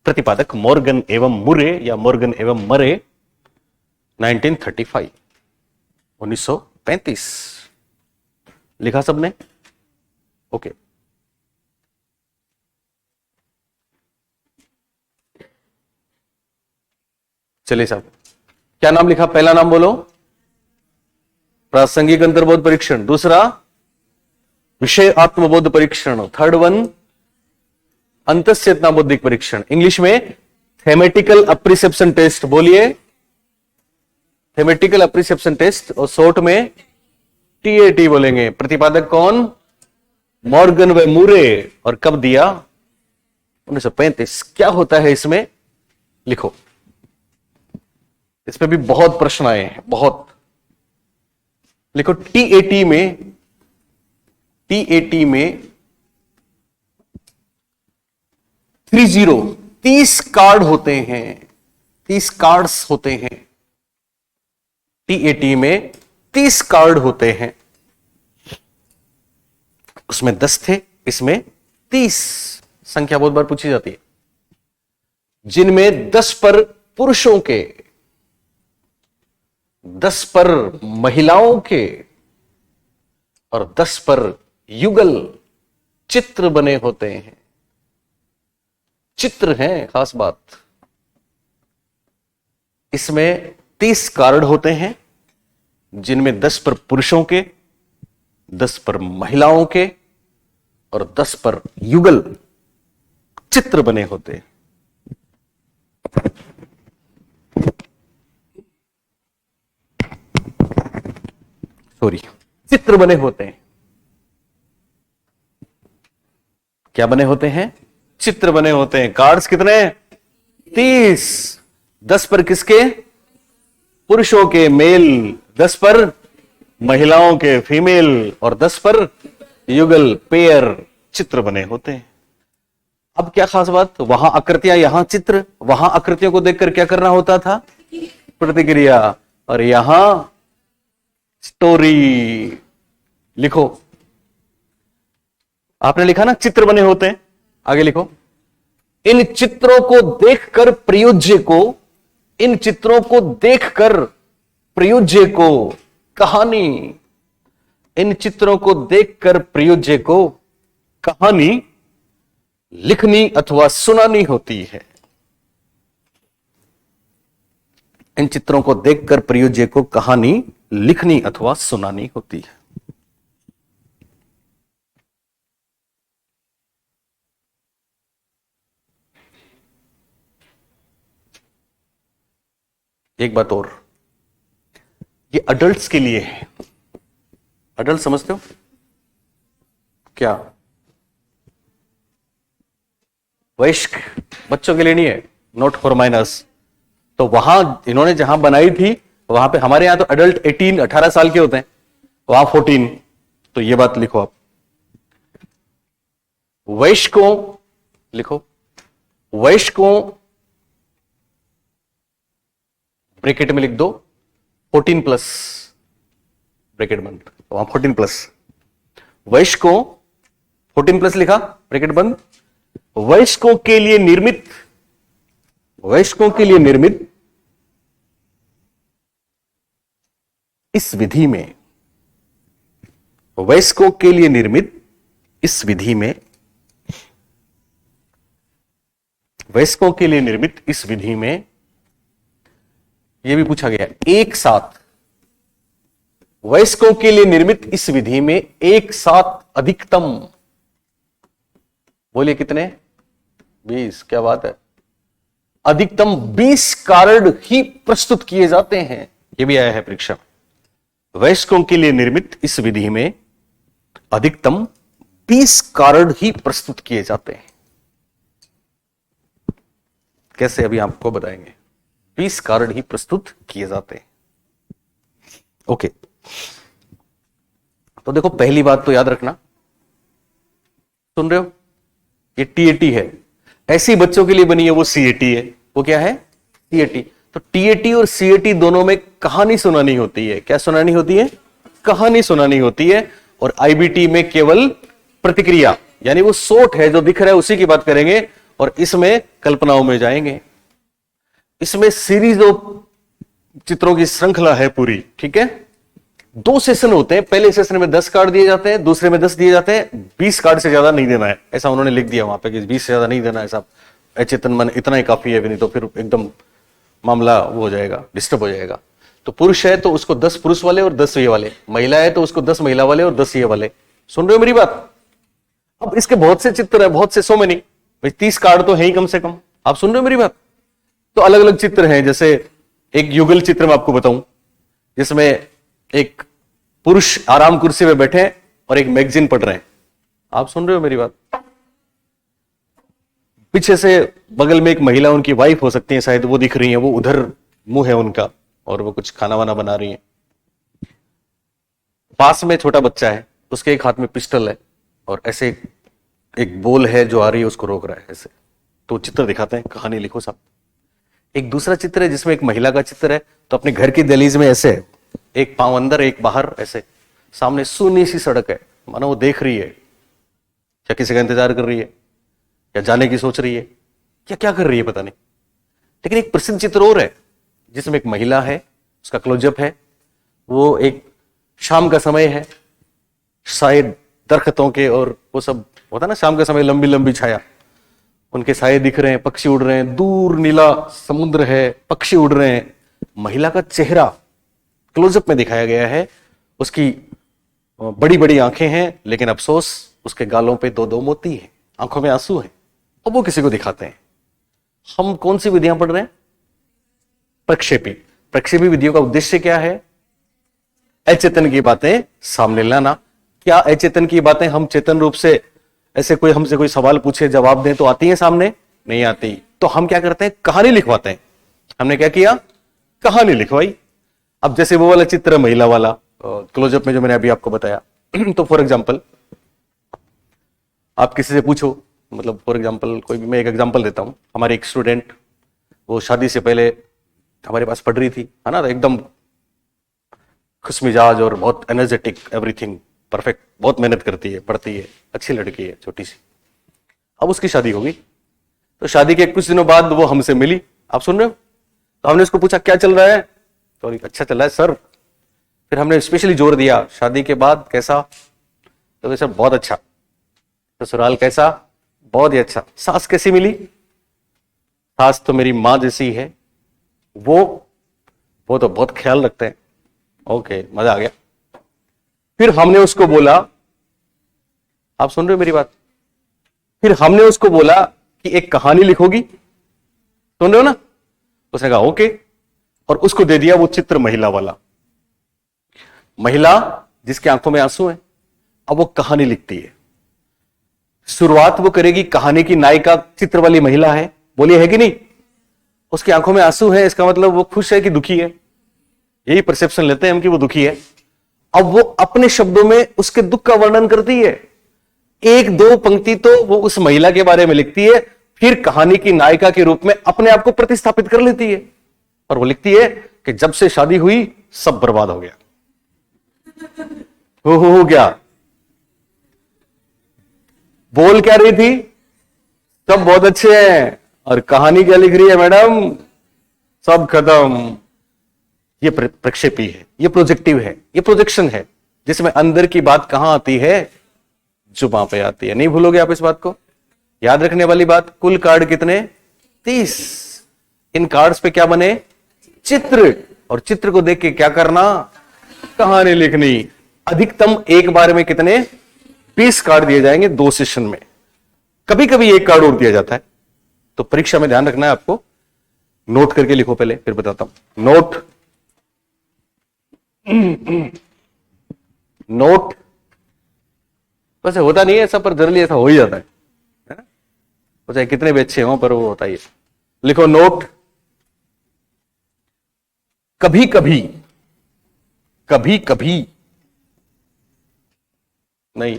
प्रतिपादक मॉर्गन एवं मुरे या मॉर्गन एवं मरे, 1935, 1935। लिखा सबने? ओके। चलिए साहब, क्या नाम लिखा? पहला नाम बोलो, प्रासंगिक अंतर्बोध परीक्षण। दूसरा, विषय आत्मबोध परीक्षण। थर्ड वन, अंतश्चेतना बौद्धिक परीक्षण। इंग्लिश में थेमेटिकल अप्रिसेप्शन टेस्ट। बोलिए, थेमेटिकल अप्रिसेप्शन टेस्ट, और शॉर्ट में टीएटी बोलेंगे। प्रतिपादक कौन? मॉर्गन व मुरे। और कब दिया? 1935। क्या होता है इसमें? लिखो। इस पे भी बहुत प्रश्न आए हैं, बहुत। लिखो, टीएटी में 30 कार्ड होते हैं, 30 कार्ड्स होते हैं। टीएटी में 30 कार्ड होते हैं। उसमें 10 थे, इसमें 30। संख्या बहुत बार पूछी जाती है। जिनमें 10 पर पुरुषों के, 10 पर महिलाओं के, और 10 पर युगल चित्र बने होते हैं। चित्र हैं खास बात। इसमें 30 कार्ड होते हैं, जिनमें 10 पर पुरुषों के, 10 पर महिलाओं के, और 10 पर युगल चित्र बने होते हैं। सॉरी, चित्र बने होते हैं। क्या बने होते हैं? चित्र बने होते हैं। कार्ड्स कितने? 30। 10 पर किसके? पुरुषों के, मेल। 10 पर महिलाओं के, फीमेल। और 10 पर युगल, पेयर, चित्र बने होते हैं। अब क्या खास बात, वहां आकृतियां यहां चित्र, वहां आकृतियों को देखकर क्या करना होता था, प्रतिक्रिया, और यहां स्टोरी। लिखो, आपने लिखा ना चित्र बने होते हैं, आगे लिखो, इन चित्रों को देखकर प्रयोज्य को, इन चित्रों को देखकर प्रयोज्य को कहानी, इन चित्रों को देखकर प्रयोज्य को कहानी लिखनी अथवा सुनानी होती है। इन चित्रों को देखकर प्रयोज्य को कहानी लिखनी अथवा सुनानी होती है। एक बात और, ये अडल्ट्स के लिए है। अडल्ट समझते हो क्या? वयस्क बच्चों के लिए नहीं है, नॉट फॉर माइनर्स। तो वहां इन्होंने जहां बनाई थी, वहां पे हमारे यहां तो अडल्ट 18 साल के होते हैं, वहां 14। तो ये बात लिखो आप, वयस्कों, लिखो वयस्कों, ब्रैकेट में लिख दो 14+, ब्रैकेट बंद, वहां 14+, वयस्कों 14+ लिखा, ब्रैकेट बंद, वयस्कों के लिए निर्मित, वयस्कों के लिए निर्मित इस विधि में, वयस्कों के लिए निर्मित इस विधि में, वयस्कों के लिए निर्मित इस विधि में, यह भी पूछा गया एक साथ, वयस्कों के लिए निर्मित इस विधि में एक साथ अधिकतम, बोलिए कितने, 20, क्या बात है, अधिकतम 20 कार्ड ही प्रस्तुत किए जाते हैं। यह भी आया है परीक्षा में। वयस्कों के लिए निर्मित इस विधि में अधिकतम 20 कार्ड ही प्रस्तुत किए जाते हैं। कैसे, अभी आपको बताएंगे। 20 कार्ड ही प्रस्तुत किए जाते हैं। ओके, तो देखो पहली बात तो याद रखना, सुन रहे हो, ये टीएटी है, ऐसी बच्चों के लिए बनी है वो सीएटी है। वो क्या है, सीएटी। तो टीएटी और सीएटी दोनों में कहानी सुनानी होती है। क्या सुनानी होती है, कहानी सुनानी होती है। और आईबीटी में केवल प्रतिक्रिया, यानी वो सोट है जो दिख रहा है उसी की बात करेंगे, और इसमें कल्पनाओं में जाएंगे। इसमें सीरीज ऑफ चित्रों की श्रृंखला है पूरी, ठीक है। 2 सेशन होते हैं, पहले सेशन में 10 कार्ड दिए जाते हैं, दूसरे में 10 दिए जाते हैं। 20 कार्ड से ज्यादा नहीं देना है, ऐसा उन्होंने लिख दिया वहां पे कि 20 से ज्यादा नहीं देना है साहब, अचेतन मन इतना ही काफी है, नहीं तो फिर एकदम मामला वो हो जाएगा, डिस्टर्ब हो जाएगा। तो पुरुष है तो उसको 10 पुरुष वाले और 10 ये वाले, महिला है तो उसको 10 महिला वाले और 10 ये वाले। सुन रहे हो मेरी बात? अब इसके बहुत से चित्र है, बहुत से, सो मेनी, 30 कार्ड तो है ही कम से कम। आप सुन रहे हो मेरी बात? तो अलग अलग चित्र हैं, जैसे एक युगल चित्र मैं आपको बताऊं, जिसमें एक पुरुष आराम कुर्सी में बैठे हैं और एक मैगजीन पढ़ रहे हैं। आप सुन रहे हो मेरी बात? पीछे से बगल में एक महिला, उनकी वाइफ हो सकती है शायद, वो दिख रही है, वो उधर मुंह है उनका और वो कुछ खाना वाना बना रही है। पास में छोटा बच्चा है, उसके एक हाथ में पिस्टल है और ऐसे एक बॉल है जो आ रही है, उसको रोक रहा है ऐसे। तो चित्र दिखाते हैं, कहानी लिखो साहब। एक दूसरा चित्र है जिसमें एक महिला का चित्र है, तो अपने घर की दहलीज में ऐसे है, एक पांव अंदर एक बाहर, ऐसे सामने सुनी सी सड़क है, मानो वो देख रही है, क्या किसी का इंतजार कर रही है, या जाने की सोच रही है, क्या क्या कर रही है पता नहीं। लेकिन एक प्रसिद्ध चित्र और है जिसमें एक महिला है, उसका क्लोजअप है, वो एक शाम का समय है, शायद दरख्तों के और वो सब होता है ना शाम का समय, लंबी लंबी छाया, उनके साये दिख रहे हैं, पक्षी उड़ रहे हैं, दूर नीला समुद्र है, पक्षी उड़ रहे हैं। महिला का चेहरा क्लोजअप में दिखाया गया है, उसकी बड़ी बड़ी आंखें हैं, लेकिन अफसोस उसके गालों पे 2-2 मोती हैं, आंखों में आंसू हैं, और वो किसी को दिखाते हैं। हम कौन सी विधियां पढ़ रहे हैं? प्रक्षेपी। प्रक्षेपी विधियों का उद्देश्य क्या है? अचेतन की बातें सामने लाना। क्या अचेतन की बातें हम चेतन रूप से, ऐसे कोई हमसे कोई सवाल पूछे जवाब दें तो आती है सामने? नहीं आती। तो हम क्या करते हैं? कहानी लिखवाते हैं। हमने क्या किया? कहानी लिखवाई। अब जैसे वो वाला चित्र महिला वाला क्लोजअप में जो मैंने अभी आपको बताया, तो फॉर एग्जांपल आप किसी से पूछो मतलब फॉर एग्जांपल कोई भी मैं एक एग्जांपल देता हूँ, हमारी एक स्टूडेंट वो शादी से पहले हमारे पास पढ़ रही थी, है ना, एकदम खुशमिजाज और बहुत एनर्जेटिक, एवरीथिंग परफेक्ट, बहुत मेहनत करती है, पढ़ती है, अच्छी लड़की है, छोटी सी। अब उसकी शादी हो गई, तो शादी के कुछ दिनों बाद वो हमसे मिली, आप सुन रहे हो? तो हमने उसको पूछा क्या चल रहा है, तो अच्छा चल रहा है सर। फिर हमने स्पेशली जोर दिया शादी के बाद कैसा, तो सर बहुत अच्छा। ससुराल कैसा? बहुत ही अच्छा। सास कैसी मिली? सास तो मेरी माँ जैसी है, वो तो बहुत ख्याल रखते हैं। ओके, मजा आ गया। फिर हमने उसको बोला, आप सुन रहे हो मेरी बात? फिर हमने उसको बोला कि एक कहानी लिखोगी, सुन रहे हो ना? उसने कहा ओके, और उसको दे दिया वो चित्र महिला वाला, महिला जिसके आंखों में आंसू है। अब वो कहानी लिखती है, शुरुआत वो करेगी, कहानी की नायिका चित्र वाली महिला है, बोलिए है कि नहीं? उसकी आंखों में आंसू है, इसका मतलब वो खुश है कि दुखी है? यही परसेप्शन लेते हैं हम कि वो दुखी है। अब वो अपने शब्दों में उसके दुख का वर्णन करती है, एक दो पंक्ति तो वो उस महिला के बारे में लिखती है, फिर कहानी की नायिका के रूप में अपने आप को प्रतिस्थापित कर लेती है, और वो लिखती है कि जब से शादी हुई सब बर्बाद हो गया। हो गया। बोल क्या रही थी? सब बहुत अच्छे हैं, और कहानी क्या लिख रही है मैडम? सब खत्म। ये प्रक्षेपी है, ये प्रोजेक्टिव है, ये प्रोजेक्शन है, जिसमें अंदर की बात कहां आती है? जुबां पे आती है। नहीं भूलोगे आप इस बात को? याद रखने वाली बात, कुल कार्ड कितने? 30। इन कार्ड्स पे क्या बने? चित्र। और चित्र को देख के क्या करना? कहानी लिखनी। अधिकतम एक बार में कितने? 20 कार्ड दिए जाएंगे 2 सेशन में, कभी कभी एक कार्ड और दिया जाता है। तो परीक्षा में ध्यान रखना है आपको, नोट करके लिखो पहले, फिर बताता हूं। नोट नोट वैसे होता नहीं है ऐसा, पर जनरली ऐसा हो ही जाता है ना? वो चाहे कितने भी अच्छे हों, पर वो होता ही है। लिखो नोट। कभी कभी नहीं,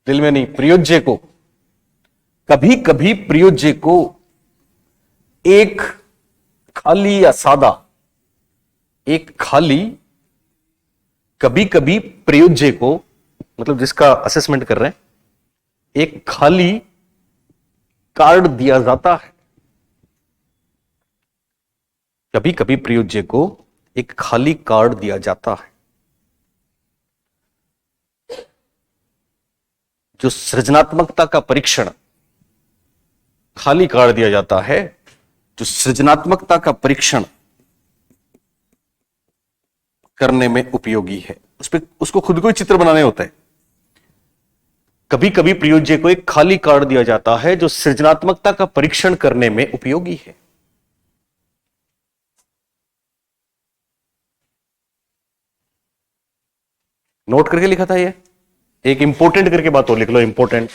दिल में नहीं, प्रयोज्य को, कभी कभी प्रयोज्य को एक खाली या सादा, एक खाली, कभी कभी प्रयोज्य को, मतलब जिसका असेसमेंट कर रहे हैं, एक खाली कार्ड दिया जाता है। कभी कभी प्रयोज्य को एक खाली कार्ड दिया जाता है, जो सृजनात्मकता का परीक्षण, खाली कार्ड दिया जाता है जो सृजनात्मकता का परीक्षण करने में उपयोगी है। उसको खुद को ही चित्र बनाने होता है। कभी कभी प्रयोज्य को एक खाली कार्ड दिया जाता है जो सृजनात्मकता का परीक्षण करने में उपयोगी है। नोट करके लिखा था ये। एक इंपॉर्टेंट करके बात और लिख लो, इंपॉर्टेंट।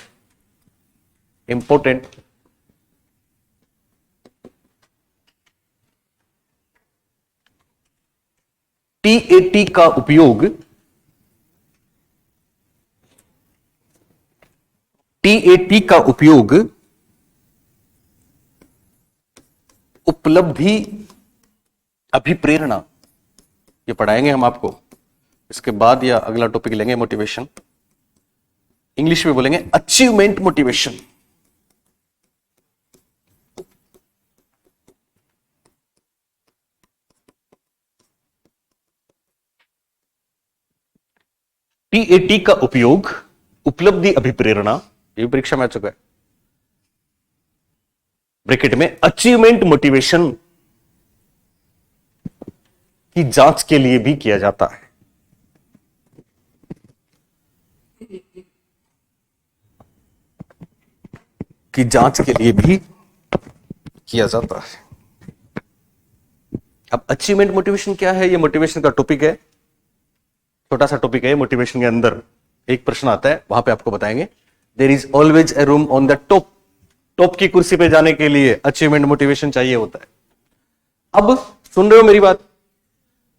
टीएटी का उपयोग, टीएटी का उपयोग उपलब्धि अभिप्रेरणा, ये पढ़ाएंगे हम आपको। इसके बाद या अगला टॉपिक लेंगे मोटिवेशन, इंग्लिश में बोलेंगे अचीवमेंट मोटिवेशन। टीएटी का उपयोग उपलब्धि अभिप्रेरणा, ये भी परीक्षा में आ चुका है, ब्रैकेट में अचीवमेंट मोटिवेशन की जांच के लिए भी किया जाता है। की जांच के लिए भी किया जाता है। अब अचीवमेंट मोटिवेशन क्या है? ये मोटिवेशन का टॉपिक है, छोटा सा टॉपिक है। मोटिवेशन के अंदर एक प्रश्न आता है, वहां पे आपको बताएंगे। There is always a room on the top. Top की कुर्सी पे जाने के लिए अचीवमेंट मोटिवेशन चाहिए होता है। अब सुन रहे हो मेरी बात?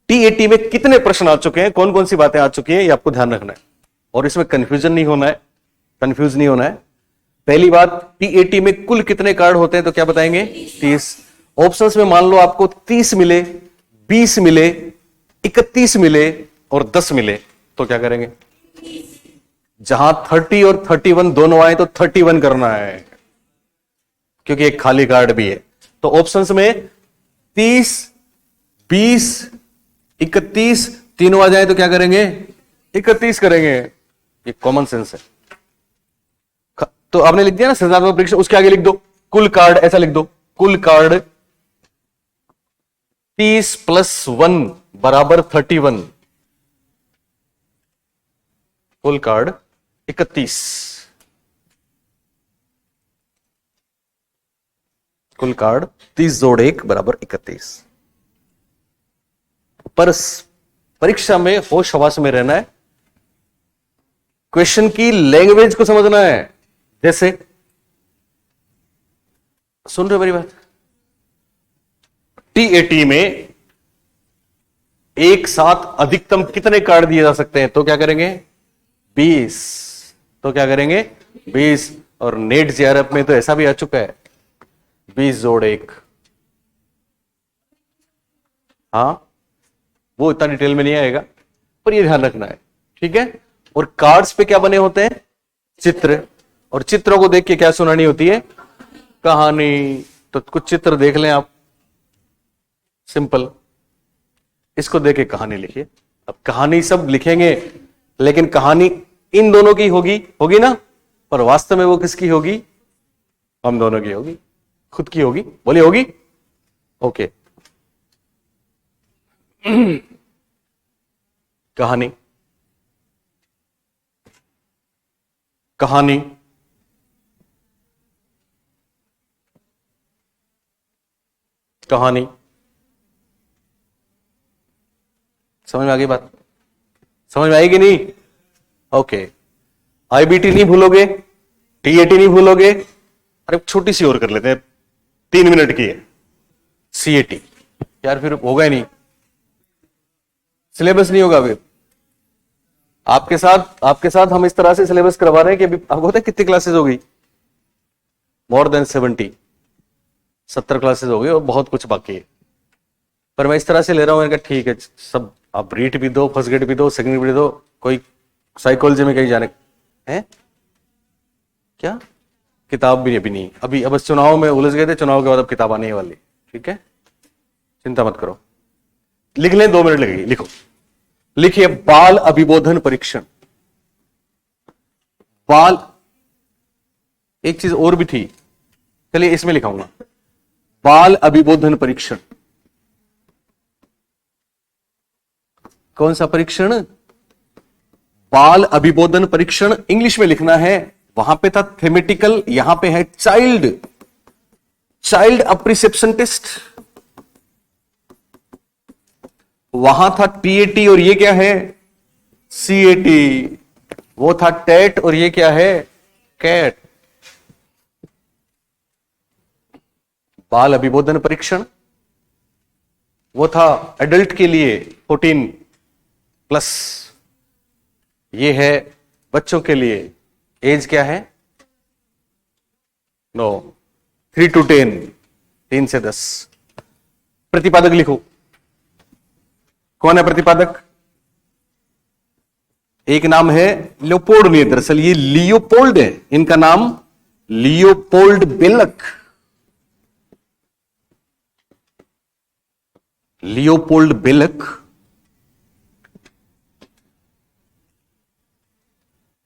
टीएटी में कितने प्रश्न आ चुके हैं, कौन कौन सी बातें आ चुकी हैं, ये आपको ध्यान रखना है, और इसमें कंफ्यूज नहीं होना है। पहली बात, टीएटी में कुल कितने कार्ड होते हैं तो क्या बताएंगे? 30। ऑप्शंस में मान लो आपको 30 मिले, 20 मिले, 31 मिले और 10 मिले, तो क्या करेंगे? जहां 30 और 31 दोनों आए तो 31 करना है, क्योंकि एक खाली कार्ड भी है। तो ऑप्शंस में 30, 20, 31 तीनों आ जाए तो क्या करेंगे? 31 करेंगे। ये कॉमन सेंस है। तो आपने लिख दिया ना सृजनात्मक परीक्षण, उसके आगे लिख दो कुल कार्ड, ऐसा लिख दो कुल कार्ड 30 + 1 बराबर 31। कुल कार्ड 31, कुल कार्ड 30 जोड़ 1 बराबर 31। पर परीक्षा में होश हवास में रहना है, क्वेश्चन की लैंग्वेज को समझना है। जैसे, सुन रहे हो मेरी बात? टीएटी में एक साथ अधिकतम कितने कार्ड दिए जा सकते हैं तो क्या करेंगे? 20। तो क्या करेंगे? 20। और नेट जेआरएफ में तो ऐसा भी आ चुका है, 20 जोड़ 1। हाँ, वो इतना डिटेल में नहीं आएगा, पर ये ध्यान रखना है, ठीक है। और कार्ड्स पे क्या बने होते हैं? चित्र। और चित्रों को देख के क्या सुनानी होती है? कहानी। तो कुछ चित्र देख लें आप, सिंपल, इसको देख के कहानी लिखिए। अब कहानी सब लिखेंगे, लेकिन कहानी इन दोनों की होगी, होगी ना, पर वास्तव में वो किसकी होगी? हम दोनों की होगी, खुद की होगी। बोलिए, होगी? ओके। कहानी, कहानी, कहानी। समझ में आ गई बात? समझ में आएगी नहीं? ओके। आईबीटी नहीं भूलोगे, टीएटी नहीं भूलोगे। अरे छोटी सी और कर लेते हैं, 3 मिनट की है, सीएटी। यार फिर होगा ही नहीं, सिलेबस नहीं होगा। अभी आपके साथ हम इस तरह से सिलेबस करवा रहे हैं कि अभी आपको पता है कितनी क्लासेस हो गई? मोर देन 70 क्लासेस हो गई और बहुत कुछ बाकी है। पर मैं इस तरह से ले रहा हूं, मैंने कहा ठीक है, सब आप रीट भी दो, फर्स्ट ग्रेड भी दो, सेकंड ग्रेड भी दो, कोई साइकोलॉजी में कहीं जाने हैं क्या? किताब भी अभी नहीं, अभी अब चुनाव में उलझ गए थे, चुनाव के बाद अब किताब आने वाली, ठीक है, चिंता मत करो। लिख लें, 2 मिनट लगेगी, लिखो। लिखिए, बाल अभिबोधन परीक्षण। बाल, एक चीज और भी थी, चलिए इसमें लिखाऊंगा, बाल अभिबोधन परीक्षण। कौन सा परीक्षण? बाल अभिबोधन परीक्षण। इंग्लिश में लिखना है, वहां पे था थेमेटिकल, यहां पे है चाइल्ड अप्रिसेप्शन टेस्ट। वहां था टीएटी और ये क्या है? सीएटी। वो था टेट और ये क्या है? कैट। बाल अभिबोधन परीक्षण वो था एडल्ट के लिए 14+, ये है बच्चों के लिए, एज क्या है? 3 to 10, 3 से 10। प्रतिपादक लिखो, कौन है प्रतिपादक? एक नाम है लियोपोल्ड, नहीं दरअसल ये लियोपोल्ड है, इनका नाम लियोपोल्ड बेलक। लियोपोल्ड बेलक,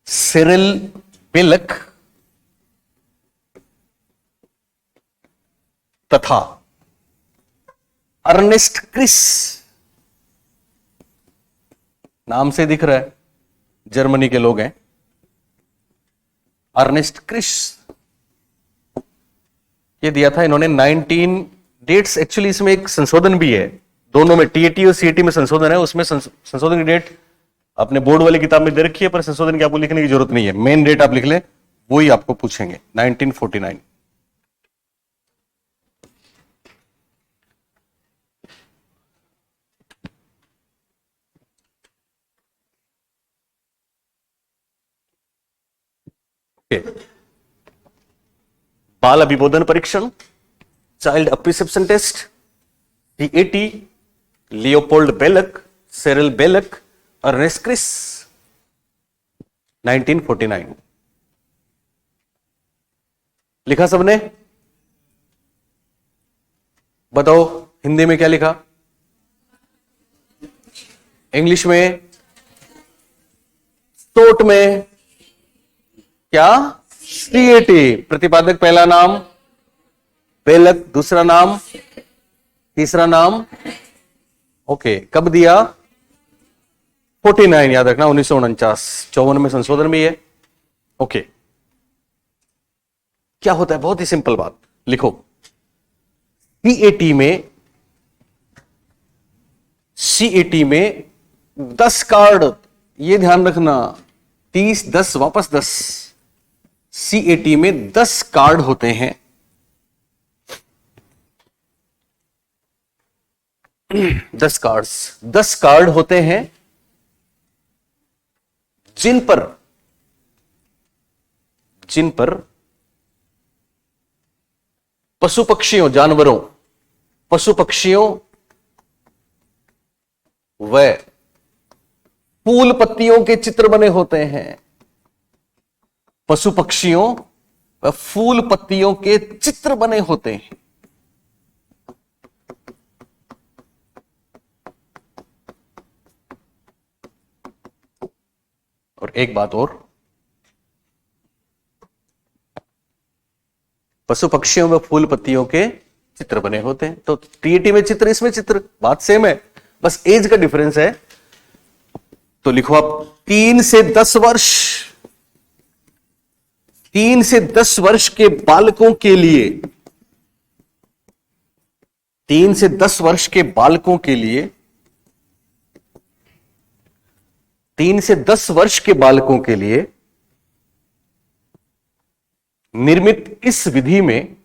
सिरिल बेलक तथा अर्नेस्ट क्रिस, नाम से दिख रहा है जर्मनी के लोग हैं, अर्नेस्ट क्रिस। ये दिया था इन्होंने 19 डेट्स। एक्चुअली इसमें एक संशोधन भी है, दोनों में टीएटी और सीएटी में संशोधन है। उसमें संशोधन की डेट अपने बोर्ड वाली किताब में दे रखी है, पर संशोधन की आपको लिखने की जरूरत नहीं है, मेन डेट आप लिख लें, वही आपको पूछेंगे, 1949। बाल अभिबोधन परीक्षण, चाइल्ड अप्रिसिएप्शन टेस्ट, सीएटी, लियोपोल्ड बेलक, सेरिल बेलक और नेस्क्रिस, 1949। लिखा सबने? बताओ हिंदी में क्या लिखा, इंग्लिश में, शॉर्ट में क्या? सीएटी। प्रतिपादक पहला नाम बेलक, दूसरा नाम, तीसरा नाम, ओके। कब दिया? 49, याद रखना, 1949। 54 में संशोधन भी है, ओके। क्या होता है? बहुत ही सिंपल बात, लिखो। सीएटी में 10 कार्ड, ये ध्यान रखना, 30 10 वापस 10। सीएटी में 10 कार्ड होते हैं। 10 कार्ड होते हैं जिन पर पशु पक्षियों, जानवरों, पशु पक्षियों व फूल पत्तियों के चित्र बने होते हैं। पशु पक्षियों व फूल पत्तियों के चित्र बने होते हैं। और एक बात और, पशु पक्षियों व फूल पत्तियों के चित्र बने होते हैं। तो टीएटी में चित्र, इसमें चित्र, बात सेम है, बस एज का डिफरेंस है। तो लिखो आप 3 से 10 वर्ष, 3 से 10 वर्ष के बालकों के लिए, 3 से 10 वर्ष के बालकों के लिए, 3 से 10 वर्ष के बालकों के लिए निर्मित इस विधि में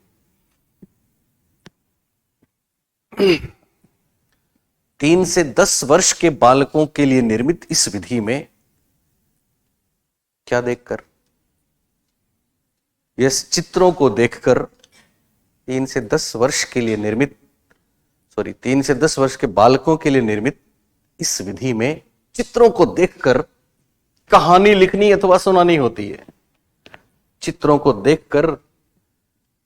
3 से 10 वर्ष के बालकों के लिए निर्मित इस विधि में क्या देखकर? यस, चित्रों को देखकर 3 से 10 वर्ष के लिए निर्मित, 3 से 10 वर्ष के बालकों के लिए निर्मित इस विधि में चित्रों को देखकर कहानी लिखनी अथवा सुनानी होती है। चित्रों को देखकर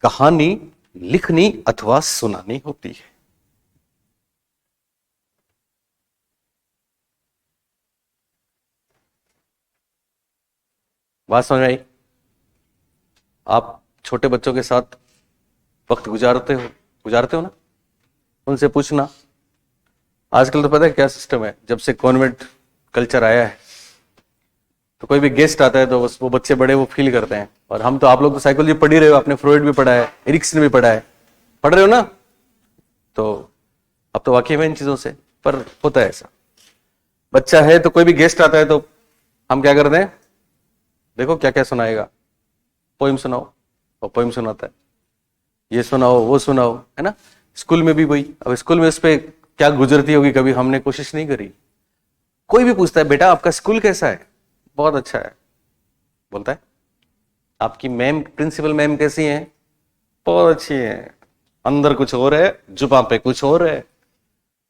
कहानी लिखनी अथवा सुनानी होती है। बात समझ आई? आप छोटे बच्चों के साथ वक्त गुजारते हो ना? उनसे पूछना। आजकल तो पता है क्या सिस्टम है, जब से कॉन्वेंट कल्चर आया है तो कोई भी गेस्ट आता है तो वो बच्चे बड़े वो फील करते हैं। और हम तो, आप लोग तो साइकोलॉजी पढ़ ही रहे हो, आपने फ्रॉइड भी पढ़ा है, एरिक्सन भी पढ़ा है, पढ़ रहे हो ना? तो अब तो वाकई में इन चीजों से, पर होता है ऐसा, बच्चा है तो कोई भी गेस्ट आता है तो हम क्या करते हैं, देखो क्या क्या सुनाएगा, पोइम सुनाओ, और पोइम सुनाता है, ये सुनाओ वो सुनाओ, है ना? स्कूल में भी वही। अब स्कूल में उस पर क्या गुजरती होगी, कभी हमने कोशिश नहीं करी। कोई भी पूछता है बेटा आपका स्कूल कैसा है, बहुत अच्छा है, बोलता है आपकी मैम, प्रिंसिपल मैम कैसी हैं, बहुत अच्छी है, अंदर कुछ और है, जुबान पे कुछ और है।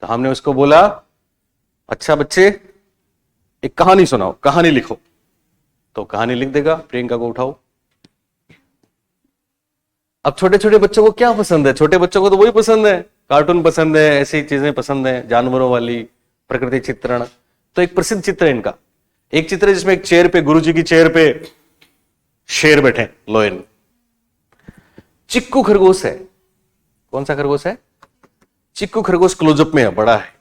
तो हमने उसको बोला अच्छा बच्चे एक कहानी सुनाओ, कहानी लिखो, तो कहानी लिख देगा, प्रियंका को उठाओ। अब छोटे छोटे बच्चों को क्या पसंद है? छोटे बच्चों को तो वही पसंद है, कार्टून पसंद है, ऐसी चीजें पसंद है, जानवरों वाली, प्रकृति चित्रण। तो एक प्रसिद्ध चित्र है इनका, एक चित्र है जिसमें एक चेयर पे, गुरुजी की चेयर पे शेर बैठे, लोयन। चिक्कू खरगोश है, कौन सा खरगोश है? चिक्कू खरगोश क्लोजअप में है, बड़ा है।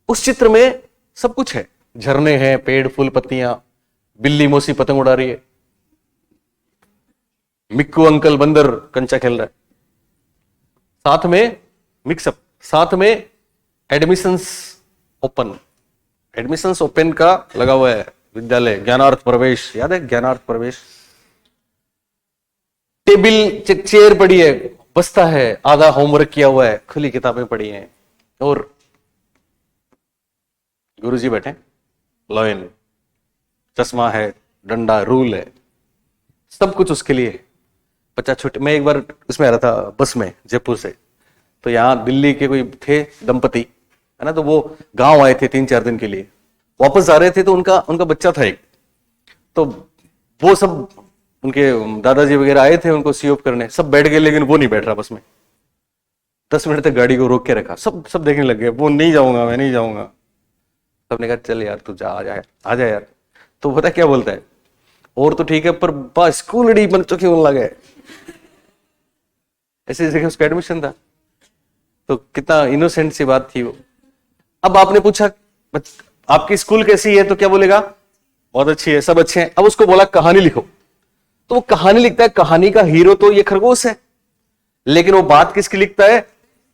उस चित्र में सब कुछ है, झरने हैं, पेड़, फूल, पत्तियां, बिल्ली मौसी पतंग उड़ा रही है, मिक्कू अंकल बंदर कंचा खेल रहा है, साथ में मिक्सअप, साथ में एडमिशंस ओपन, एडमिशंस ओपन का लगा हुआ है विद्यालय, ज्ञानार्थ प्रवेश, याद है ज्ञानार्थ प्रवेश। टेबल चेयर पड़ी है, बस्ता है, आधा होमवर्क किया हुआ है, खुली किताबें पड़ी हैं, और गुरुजी बैठे, लॉयन, चश्मा है, डंडा, रूल है, सब कुछ उसके लिए। बच्चा छुट्टी, मैं एक बार उसमें आ रहा था बस में जयपुर से, तो यहाँ दिल्ली के कोई थे दंपति है ना, तो वो गांव आए थे 3-4 दिन के लिए, वापस आ रहे थे, तो उनका बच्चा था एक, तो वो सब उनके दादाजी वगैरह आए थे उनको सी ऑफ करने, सब बैठ गए, लेकिन वो नहीं बैठ रहा बस में। 10 मिनट तक गाड़ी को रोक के रखा, सब देखने लग गए, वो नहीं जाऊंगा, मैं नहीं जाऊंगा। सबने कहा चल यार तू जा, आ जा यार। तो पता क्या बोलता है, और तो ठीक है पर बस स्कूल बन चुके क्यों लगे, ऐसे जगह उसका एडमिशन था। तो कितना इनोसेंट सी बात थी वो। अब आपने पूछा आपकी स्कूल कैसी है, तो क्या बोलेगा, बहुत अच्छी है, सब अच्छे हैं। अब उसको बोला कहानी लिखो, तो वो कहानी लिखता है, कहानी का हीरो तो ये खरगोश है, लेकिन वो बात किसकी लिखता है,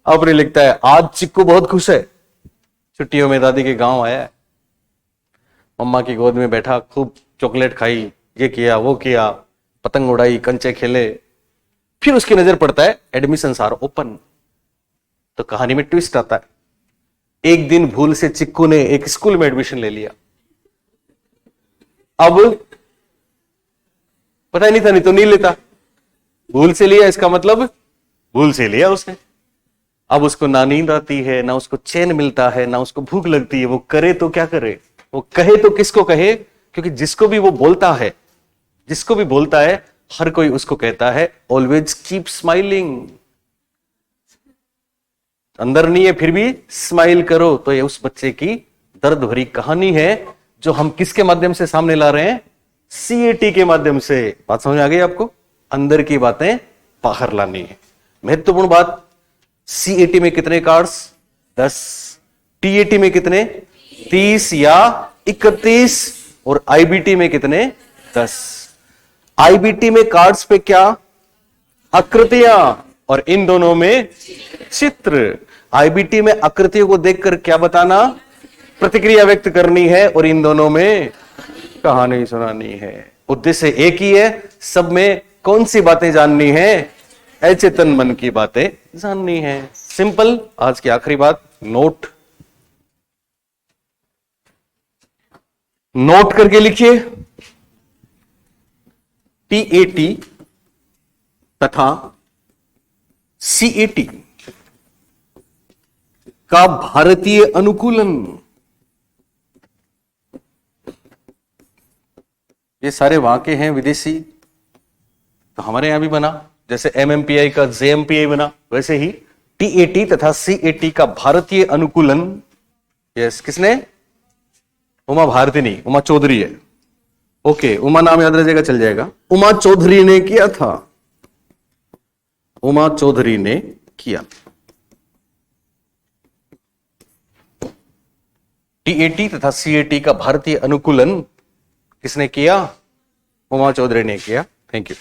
अपनी लिखता है। आज चिक्कू बहुत खुश है, छुट्टियों में दादी के गांव आया है, मम्मा की गोद में बैठा, खूब चॉकलेट खाई, ये किया वो किया, पतंग उड़ाई, कंचे खेले। फिर उसकी नजर पड़ता है एडमिशंस आर ओपन, तो कहानी में ट्विस्ट आता है। एक दिन भूल से चिक्कू ने एक स्कूल में एडमिशन ले लिया, अब पता ही नहीं था, नहीं तो नहीं लेता, भूल से लिया, इसका मतलब भूल से लिया उसने। अब उसको ना नींद आती है, ना उसको चैन मिलता है, ना उसको भूख लगती है, वो करे तो क्या करे, वो कहे तो किसको कहे, क्योंकि जिसको भी वो बोलता है, जिसको भी बोलता है, हर कोई उसको कहता है ऑलवेज कीप स्माइलिंग, अंदर नहीं है फिर भी स्माइल करो। तो ये उस बच्चे की दर्द भरी कहानी है, जो हम किसके माध्यम से सामने ला रहे हैं, सीएटी के माध्यम से। बात समझ आ गई आपको, अंदर की बातें बाहर लानी है। महत्वपूर्ण बात, सीएटी में कितने कार्ड्स, 10, टीएटी में कितने, 30 या 31, और आईबीटी में कितने, 10। आईबीटी में कार्ड्स पे क्या, आकृतियां, और इन दोनों में चित्र। आईबीटी में आकृतियों को देखकर क्या बताना, प्रतिक्रिया व्यक्त करनी है, और इन दोनों में कहानी सुनानी है। उद्देश्य एक ही है, सब में कौन सी बातें जाननी है, अचेतन मन की बातें जाननी है। सिंपल। आज की आखिरी बात, नोट करके लिखिए। टीएटी तथा सीएटी का भारतीय अनुकूलन, ये सारे वहां के हैं विदेशी, तो हमारे यहां भी बना, जैसे एमएमपीआई का जेएमपीआई बना, वैसे ही टीएटी तथा सीएटी का भारतीय अनुकूलन, यस, किसने, उमा भारती नहीं, उमा चौधरी है, ओके, उमा नाम याद रह जाएगा, चल जाएगा, उमा चौधरी ने किया था, उमा चौधरी ने किया। टीएटी तथा सीएटी का भारतीय अनुकूलन किसने किया, उमा चौधरी ने किया। Thank you.